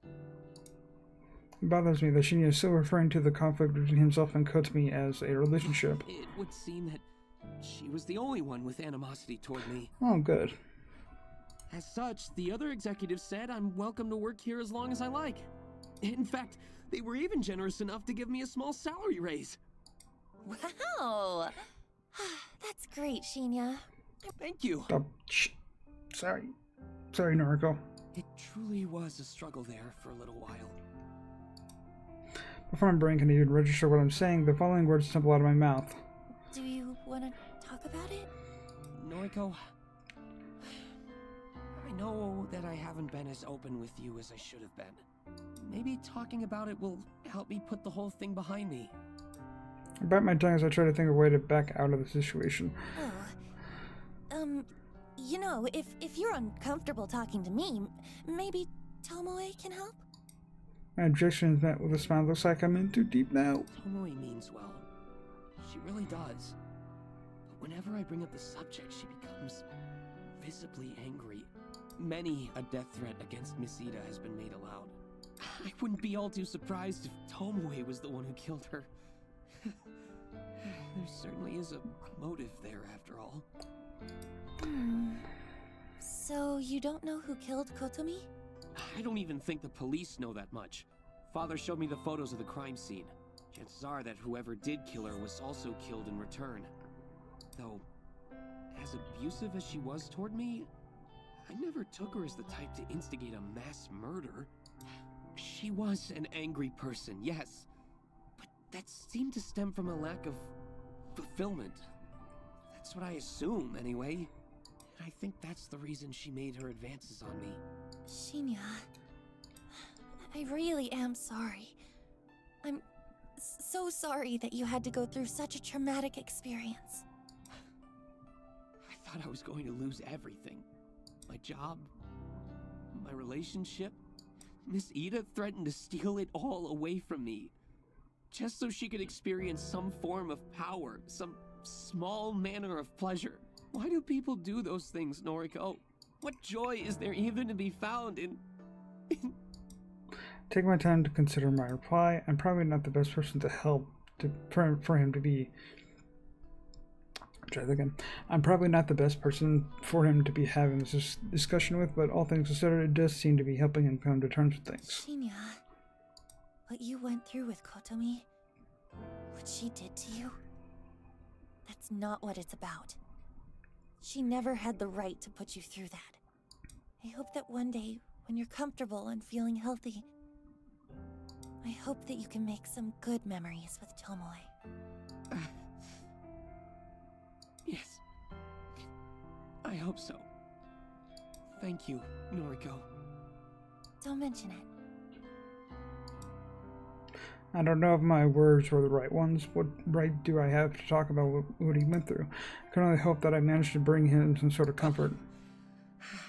It bothers me that Shinya is still referring to the conflict between himself and Kotomi as a relationship. It would seem that she was the only one with animosity toward me. Oh, good. As such, the other executives said I'm welcome to work here as long as I like. In fact, they were even generous enough to give me a small salary raise. Wow! That's great, Shinya. Thank you. Oh, sorry, Noriko. It truly was a struggle there for a little while. Before my brain can even register what I'm saying, the following words tumble out of my mouth. Do you want to talk about it? Noriko, I know that I haven't been as open with you as I should have been. Maybe talking about it will help me put the whole thing behind me. I bite my tongue as I try to think of a way to back out of the situation. Oh. You know, if you're uncomfortable talking to me, maybe Tomoe can help? My objection is met with a smile. Looks like I'm in too deep now. Tomoe means well. She really does. But whenever I bring up the subject, she becomes visibly angry. Many a death threat against Miss Ida has been made aloud. I wouldn't be all too surprised if Tomoe was the one who killed her. There certainly is a motive there, after all. So you don't know who killed Kotomi? I don't even think the police know that much. Father showed me the photos of the crime scene. Chances are that whoever did kill her was also killed in return. Though, as abusive as she was toward me, I never took her as the type to instigate a mass murder. She was an angry person, yes. But that seemed to stem from a lack of fulfillment. That's what I assume, anyway. And I think that's the reason she made her advances on me. Shinya, I really am sorry. I'm so sorry that you had to go through such a traumatic experience. I thought I was going to lose everything. My job, my relationship. Miss Ida threatened to steal it all away from me. Just so she could experience some form of power, some small manner of pleasure. Why do people do those things, Noriko? What joy is there even to be found in... Take my time to consider my reply. I'm probably not the best person to help for him to be... Try that again. I'm probably not the best person for him to be having this discussion with, but all things considered, it does seem to be helping him come to terms with things. Shinya, what you went through with Kotomi, what she did to you, that's not what it's about. She never had the right to put you through that. I hope that one day when you're comfortable and feeling healthy. I hope that you can make some good memories with Tomoe. Yes. I hope so. Thank you, Noriko. Don't mention it. I don't know if my words were the right ones. What right do I have to talk about what he went through? I can only hope that I managed to bring him some sort of comfort.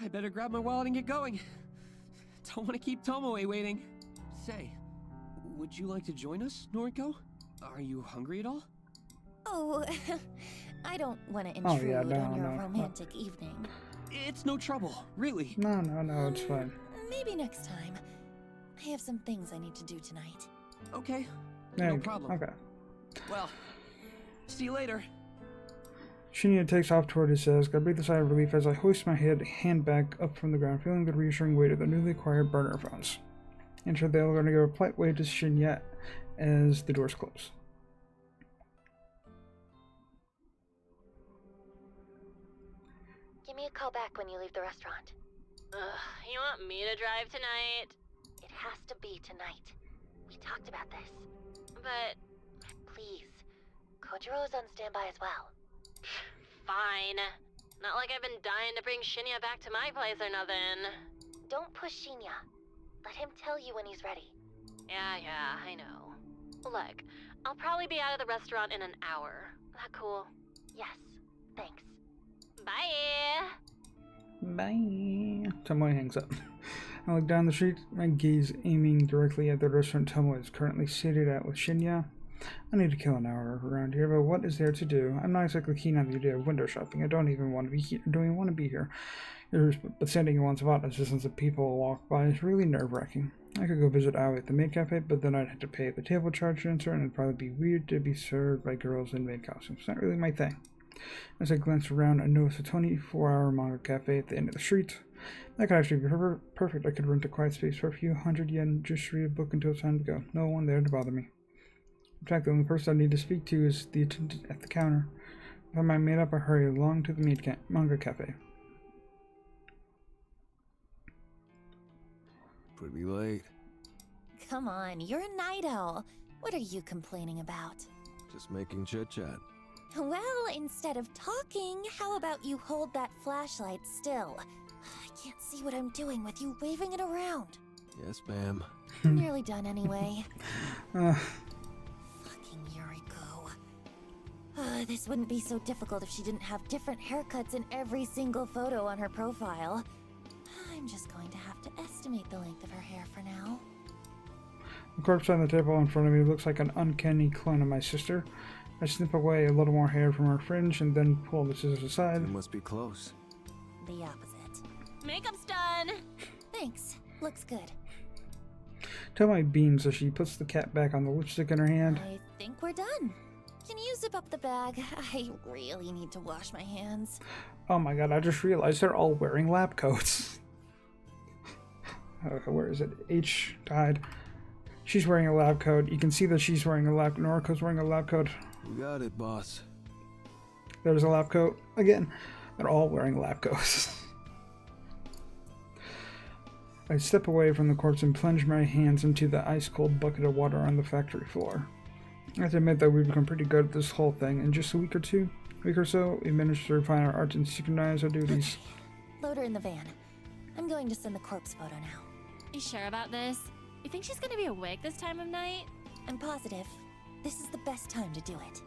I better grab my wallet and get going. Don't want to keep Tomoe waiting. Say, would you like to join us, Noriko? Are you hungry at all? Oh, I don't want to intrude on your romantic evening. It's no trouble, really. No, it's fine. Maybe next time. I have some things I need to do tonight. Okay, no problem. Okay. Well, see you later. Shinya takes off toward his desk. I breathe a sigh of relief as I hoist my hand back up from the ground, feeling the reassuring weight of the newly acquired burner phones. Enter they are going to give a polite wave to Shinya as the doors close. Give me a call back when you leave the restaurant. You want me to drive tonight? It has to be tonight. We talked about this. But Please. Kojiro's on standby as well. fine. Not like I've been dying to bring Shinya back to my place or nothing. Don't push Shinya. Let him tell you when he's ready. Yeah, I know. Look, I'll probably be out of the restaurant in an hour. That cool? Yes. Thanks. Bye! Bye. Tomoe hangs up. I look down the street, my gaze aiming directly at the restaurant Tomoe is currently seated at with Shinya. I need to kill an hour around here, but what is there to do? I'm not exactly keen on the idea of window shopping. I don't even want to be here. But standing in one spot as distance of people walk by is really nerve-wracking. I could go visit Aoi at the maid cafe, but then I'd have to pay the table charge to enter, and it'd probably be weird to be served by girls in maid costumes. It's not really my thing. As I glance around, I notice a 24-hour manga cafe at the end of the street. That could actually be perfect. I could rent a quiet space for a few hundred yen, just read a book until it's time to go. No one there to bother me. In fact, the only person I need to speak to is the attendant at the counter. With my made up, I hurry along to the manga cafe. Pretty late. Come on, you're a night owl. What are you complaining about? Just making chit-chat. Well, instead of talking, how about you hold that flashlight still? I can't see what I'm doing with you waving it around. Yes, ma'am. Nearly done anyway. Fucking Noriko. This wouldn't be so difficult if she didn't have different haircuts in every single photo on her profile. I'm just going to have to estimate the length of her hair for now. The corpse on the table in front of me looks like an uncanny clone of my sister. I snip away a little more hair from her fringe and then pull the scissors aside. It must be close. The opposite. Makeup's done! Thanks. Looks good. Tomoe beams as she puts the cap back on the lipstick in her hand. I think we're done. Can you zip up the bag? I really need to wash my hands. Oh my god, I just realized they're all wearing lab coats. Where is it? H died. She's wearing a lab coat. You can see that she's wearing a lab. Noriko's wearing a lab coat. You got it, boss. There's a lab coat. Again, they're all wearing lab coats. I step away from the corpse and plunge my hands into the ice-cold bucket of water on the factory floor. I have to admit that we've become pretty good at this whole thing. In just a week or so, we managed to refine our art and synchronize our duties. Okay. Load her in the van. I'm going to send the corpse photo now. You sure about this? You think she's gonna be awake this time of night? I'm positive. This is the best time to do it.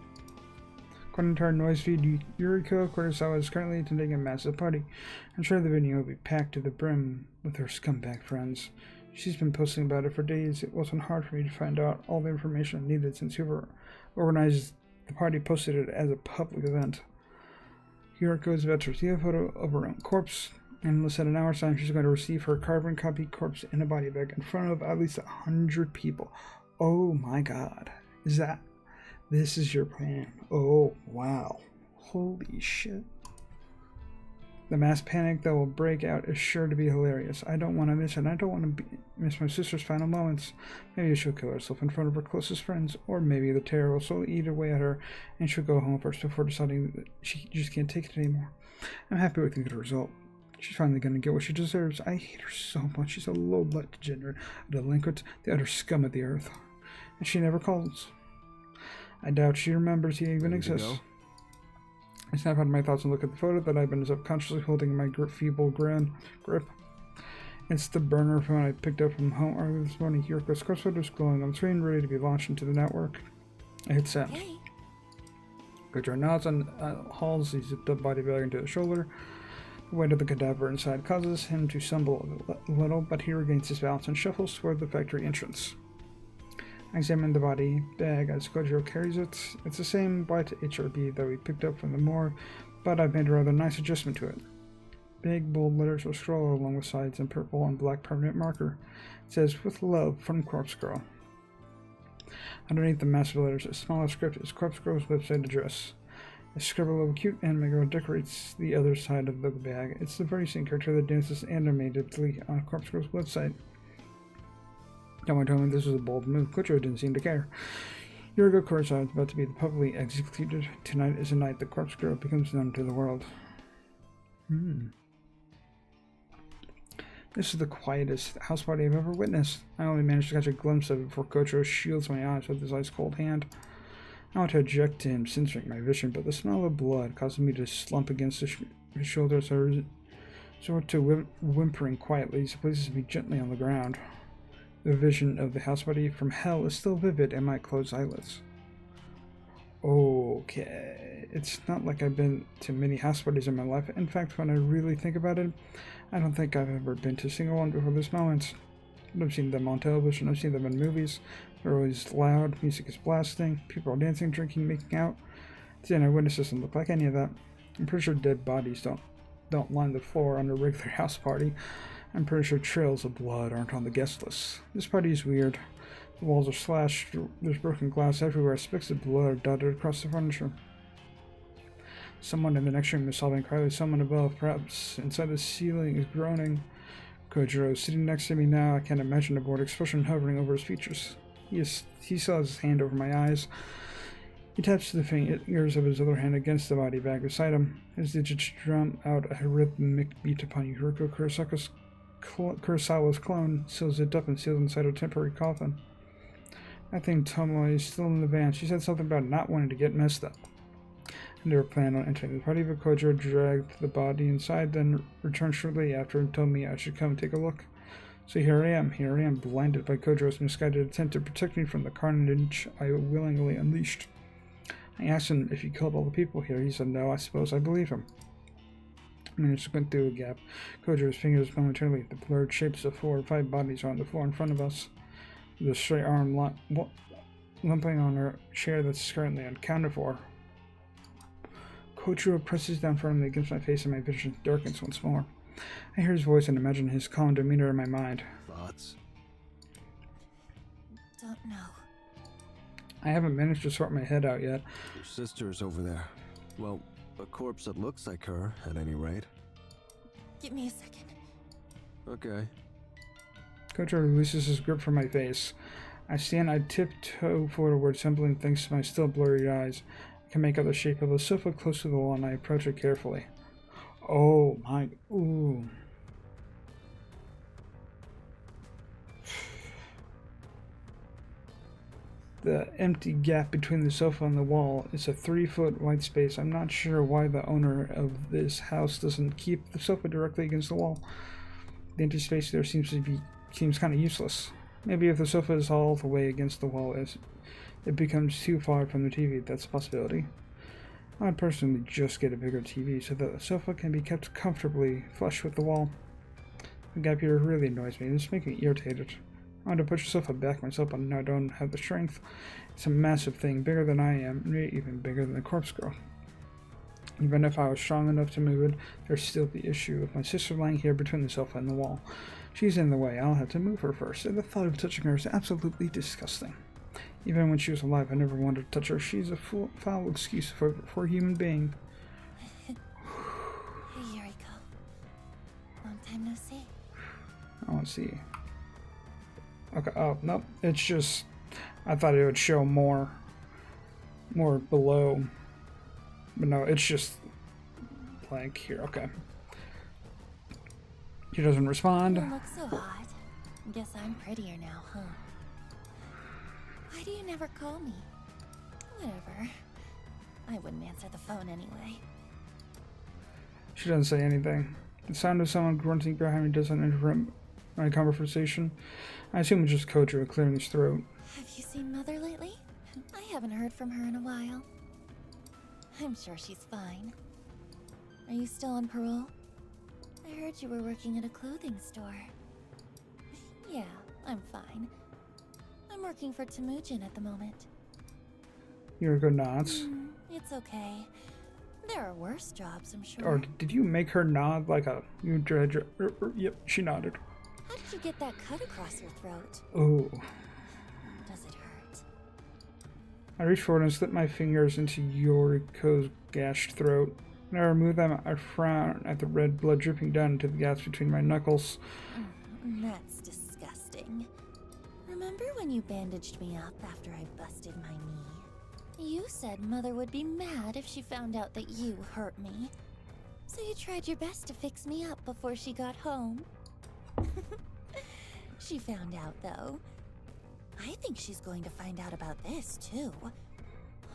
According to our noise feed, Noriko Kurosawa is currently attending a massive party. I'm sure the venue will be packed to the brim with her scumbag friends. She's been posting about it for days. It wasn't hard for me to find out all the information I needed since whoever organized the party posted it as a public event. Noriko is about to receive a photo of her own corpse, and in less than an hour's time she's going to receive her carbon copy corpse in a body bag in front of at least 100 people. Oh my god. This is your plan? Oh, wow. Holy shit. The mass panic that will break out is sure to be hilarious. I don't want to miss it. I don't want to miss my sister's final moments. Maybe she'll kill herself in front of her closest friends, or maybe the terror will slowly eat away at her and she'll go home first before deciding that she just can't take it anymore. I'm happy with the good result. She's finally gonna get what she deserves. I hate her so much. She's a low-blood degenerate, a delinquent, the utter scum of the earth. And she never calls. I doubt she remembers he even exists. I snap out of my thoughts and look at the photo that I've been subconsciously holding in my feeble grip. It's the burner phone I picked up from home earlier this morning. Yuriko's corpse photo is glowing on the screen, ready to be launched into the network. I hit send. Hey. Gojo nods and hauls the zipped-up body bag into the shoulder. The weight of the cadaver inside causes him to stumble a little, but he regains his balance and shuffles toward the factory entrance. I examine the body bag as Gojo carries it. It's the same white HRB that we picked up from the morgue, but I've made a rather nice adjustment to it. Big, bold letters will scroll along the sides in purple and black permanent marker. It says, "With love from Corpse Girl." Underneath the massive letters, a smaller script is Corpse Girl's website address. A scribble of a cute anime girl decorates the other side of the bag. It's the very same character that dances animatedly on Corpse Girl's website. Someone told me this was a bold move. Gojo didn't seem to care. Yuriko Kurosawa is about to be publicly executed. Tonight is the night the Corpse Girl becomes known to the world. This is the quietest house party I've ever witnessed. I only managed to catch a glimpse of it before Gojo shields my eyes with his ice-cold hand. I want to eject him, censoring my vision, but the smell of blood causes me to slump against his shoulder, so I resort to whimpering quietly as he places me gently on the ground. The vision of the house party from hell is still vivid in my closed eyelids. Okay, it's not like I've been to many house parties in my life. In fact, when I really think about it, I don't think I've ever been to a single one before this moment. I've seen them on television, I've seen them in movies. They're always loud, music is blasting, people are dancing, drinking, making out. The eyewitness doesn't look like any of that. I'm pretty sure dead bodies don't line the floor on a regular house party. I'm pretty sure trails of blood aren't on the guest list. This party is weird. The walls are slashed, there's broken glass everywhere, specks of blood are dotted across the furniture. Someone in the next room is sobbing quietly, someone above, perhaps inside the ceiling, is groaning. Gojo is sitting next to me now. I can't imagine a bored expression hovering over his features. He still has his hand over my eyes. He taps the fingers of his other hand against the body bag beside him. His digits drum out a rhythmic beat upon Yuriko Kurosawa's clone, seals it up and sealed inside a temporary coffin. I think Tomoe is still in the van. She said something about not wanting to get messed up. I never planned on entering the party, but Gojo dragged the body inside, then returned shortly after and told me I should come take a look. So here I am, blinded by Gojo's misguided attempt to protect me from the carnage I willingly unleashed. I asked him if he killed all the people here. He said no. I suppose I believe him. I managed to squint through a gap. Gojo's fingers momentarily. The blurred shapes of 4 or 5 bodies are on the floor in front of us. The straight arm lumping on her chair that's currently unaccounted for. Gojo presses down firmly against my face and my vision darkens once more. I hear his voice and imagine his calm demeanor in my mind. Thoughts? Don't know. I haven't managed to sort my head out yet. Your sister's over there. Well, a corpse that looks like her, at any rate. Give me a second. Okay. Gojo releases his grip from my face. I tiptoe forward, assembling thanks to my still blurry eyes. I can make out the shape of a sofa close to the wall and I approach it carefully. Oh my, ooh. The empty gap between the sofa and the wall is a 3-foot white space. I'm not sure why the owner of this house doesn't keep the sofa directly against the wall. The empty space there seems kind of useless. Maybe if the sofa is all the way against the wall, it becomes too far from the TV. That's a possibility. I'd personally just get a bigger TV so that the sofa can be kept comfortably flush with the wall. The gap here really annoys me. It's making me irritated. I want to push the sofa back myself, but I don't have the strength. It's a massive thing, bigger than I am, maybe even bigger than the Corpse Girl. Even if I was strong enough to move it, there's still the issue of my sister lying here between the sofa and the wall. She's in the way. I'll have to move her first, and the thought of touching her is absolutely disgusting. Even when she was alive, I never wanted to touch her. She's a foul excuse for a human being. Hey, Yuriko. Long time no see. I want to see. Okay, oh, nope. It's just, I thought it would show more below. But no, it's just blank here. Okay. She doesn't respond. You look so hot. Guess I'm prettier now, huh? Why do you never call me? Whatever. I wouldn't answer the phone anyway. She doesn't say anything. The sound of someone grunting behind me doesn't interrupt my conversation. I assume it's just Kojiro clearing his throat. Have you seen Mother lately? I haven't heard from her in a while. I'm sure she's fine. Are you still on parole? I heard you were working at a clothing store. Yeah, I'm fine. I'm working for Temujin at the moment. Yuriko nods. It's okay. There are worse jobs, I'm sure. Or did you make her nod like a... Yep, she nodded. How did you get that cut across your throat? Oh. Does it hurt? I reach forward and slip my fingers into Yoriko's gashed throat. When I remove them, I frown at the red blood dripping down into the gaps between my knuckles. That's disgusting. Remember when you bandaged me up after I busted my knee? You said Mother would be mad if she found out that you hurt me. So you tried your best to fix me up before she got home. She found out, though. I think she's going to find out about this, too.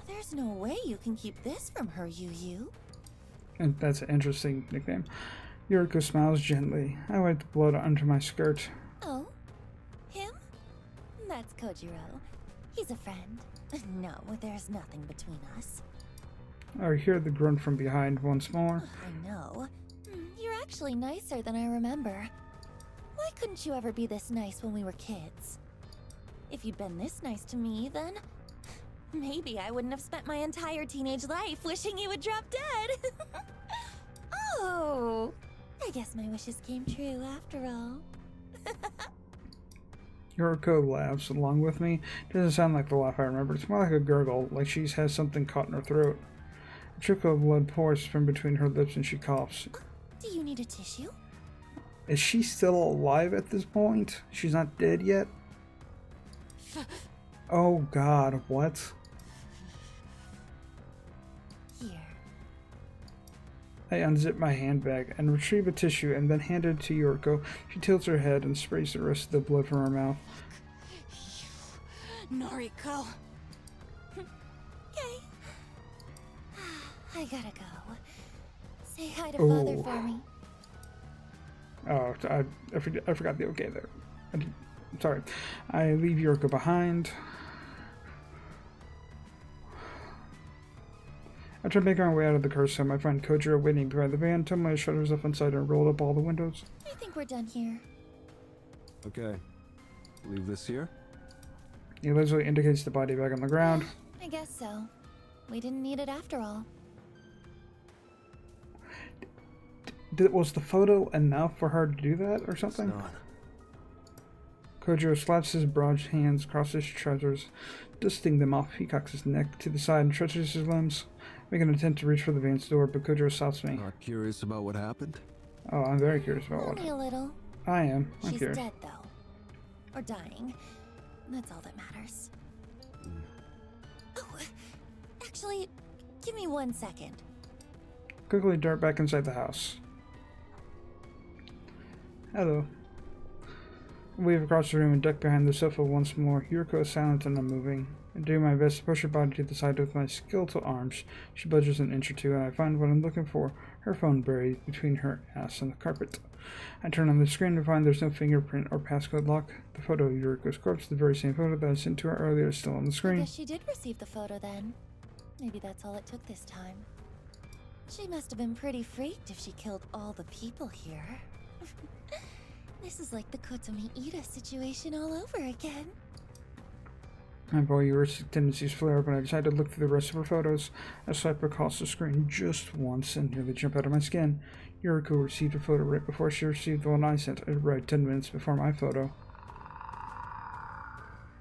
There's no way you can keep this from her, Yu. And that's an interesting nickname. Yuriko smiles gently. I wipe the blood under my skirt. Oh? Him? That's Kojiro. He's a friend. No, there's nothing between us. I hear the grunt from behind once more. I know. You're actually nicer than I remember. Why couldn't you ever be this nice when we were kids? If you'd been this nice to me, then maybe I wouldn't have spent my entire teenage life wishing you would drop dead. Oh, I guess my wishes came true after all. Yuriko laughs along with me. It doesn't sound like the laugh I remember. It's more like a gurgle, like she has something caught in her throat. A trickle of blood pours from between her lips and she coughs. Do you need a tissue? Is she still alive at this point? She's not dead yet? Oh god, what? Here. I unzip my handbag and retrieve a tissue and then hand it to Yuriko. She tilts her head and sprays the rest of the blood from her mouth. Noriko. Okay. I gotta go. Say hi to Father for me. Oh, I forgot the okay there. Sorry. I leave Yuriko behind. After making our way out of the curse home, I find Kojiro waiting behind the van, tell my shutters up inside and rolled up all the windows. I think we're done here. Okay. Leave this here? He lazily indicates the body bag on the ground. I guess so. We didn't need it after all. Was the photo enough for her to do that or something? It's not. Kojiro slaps his broad hands across his trousers, dusting them off. He cocks his neck to the side and stretches his limbs. I make an attempt to reach for the van's door, but Kojiro stops me. Not curious about what happened? Oh, I'm very curious about what. Only a little. I am. I'm She's curious. dead, though. Or dying. That's all that matters. Oh, actually, give me 1 second. Quickly dart back inside the house. Hello. I weave across the room and duck behind the sofa once more. Yuriko is silent and unmoving. I do my best to push her body to the side with my skeletal arms. She budges an inch or two, and I find what I'm looking for, her phone buried between her ass and the carpet. I turn on the screen and find there's no fingerprint or passcode lock. The photo of Yuriko's corpse, the very same photo that I sent to her earlier, is still on the I screen. guess she did receive the photo then. Maybe that's all it took this time. She must have been pretty freaked if she killed all the people here. This is like the Kotomi Ida situation all over again. My voyeuristic tendencies flare up and I decide to look through the rest of her photos. I swipe across the screen just once and nearly jump out of my skin. Yuriko received a photo right before she received the one I sent, right 10 minutes before my photo.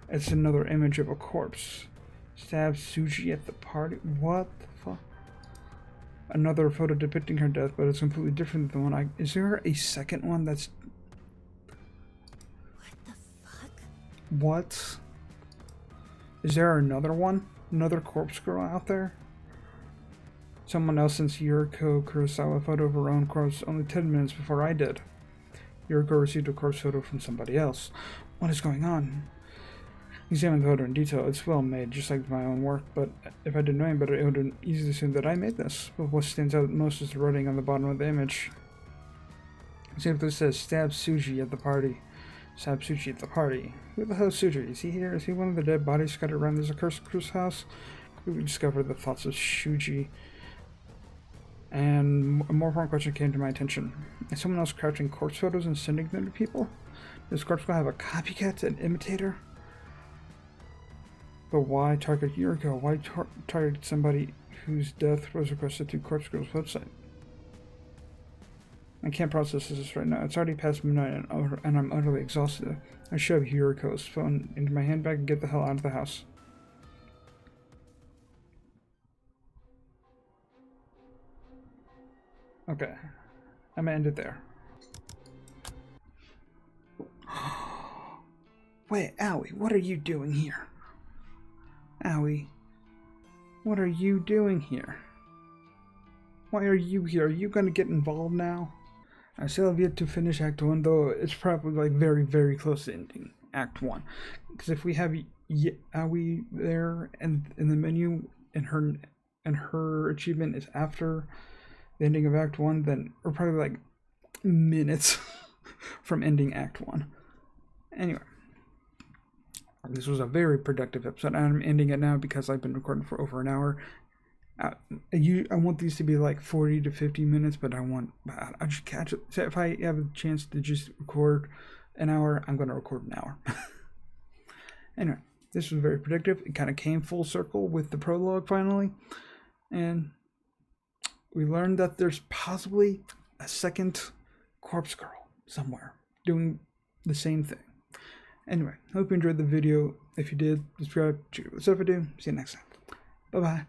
It's another image of a corpse. Stabbed Suji at the party? What the fuck? Another photo depicting her death, but it's completely different than the one Is there a second one that's... What the fuck? What? Is there another one? Another corpse girl out there? Someone else sent Yuriko Kurosawa a photo of her own corpse only 10 minutes before I did. Yuriko received a corpse photo from somebody else. What is going on? Examine the photo in detail. It's well made, just like my own work, but if I didn't know any better, it would have been easy to assume that I made this. But what stands out most is the writing on the bottom of the image. See if this says, stab Suji at the party. Stab Suji at the party. Who the hell is Suji? Is he here? Is he one of the dead bodies scattered around this accursed house? We discovered the thoughts of Shuji. And a more important question came to my attention. Is someone else crouching corpse photos and sending them to people? Does Corpse Girl have a copycat, an imitator? But why target Yuriko? Why target somebody whose death was requested through Corpse Girl's website? I can't process this right now. It's already past midnight and I'm utterly exhausted. I shove Yuriko's phone into my handbag and get the hell out of the house. Okay, I'm gonna end it there. Wait, Owie, what are you doing here? Owie, what are you doing here? Why are you here? Are you gonna get involved now? I still have yet to finish Act 1, though it's probably like very, very close to ending Act 1. Because if we have Aoi there and in the menu and her achievement is after the ending of Act 1, then we're probably like minutes from ending Act 1. Anyway, this was a very productive episode. I'm ending it now because I've been recording for over an hour. I want these to be like 40 to 50 minutes, but I just catch it. So if I have a chance to just record an hour, I'm going to record an hour. Anyway, this was very productive. It kind of came full circle with the prologue finally. And we learned that there's possibly a second Corpse Girl somewhere doing the same thing. Anyway, hope you enjoyed the video. If you did, subscribe, check out the stuff I do. See you next time. Bye-bye.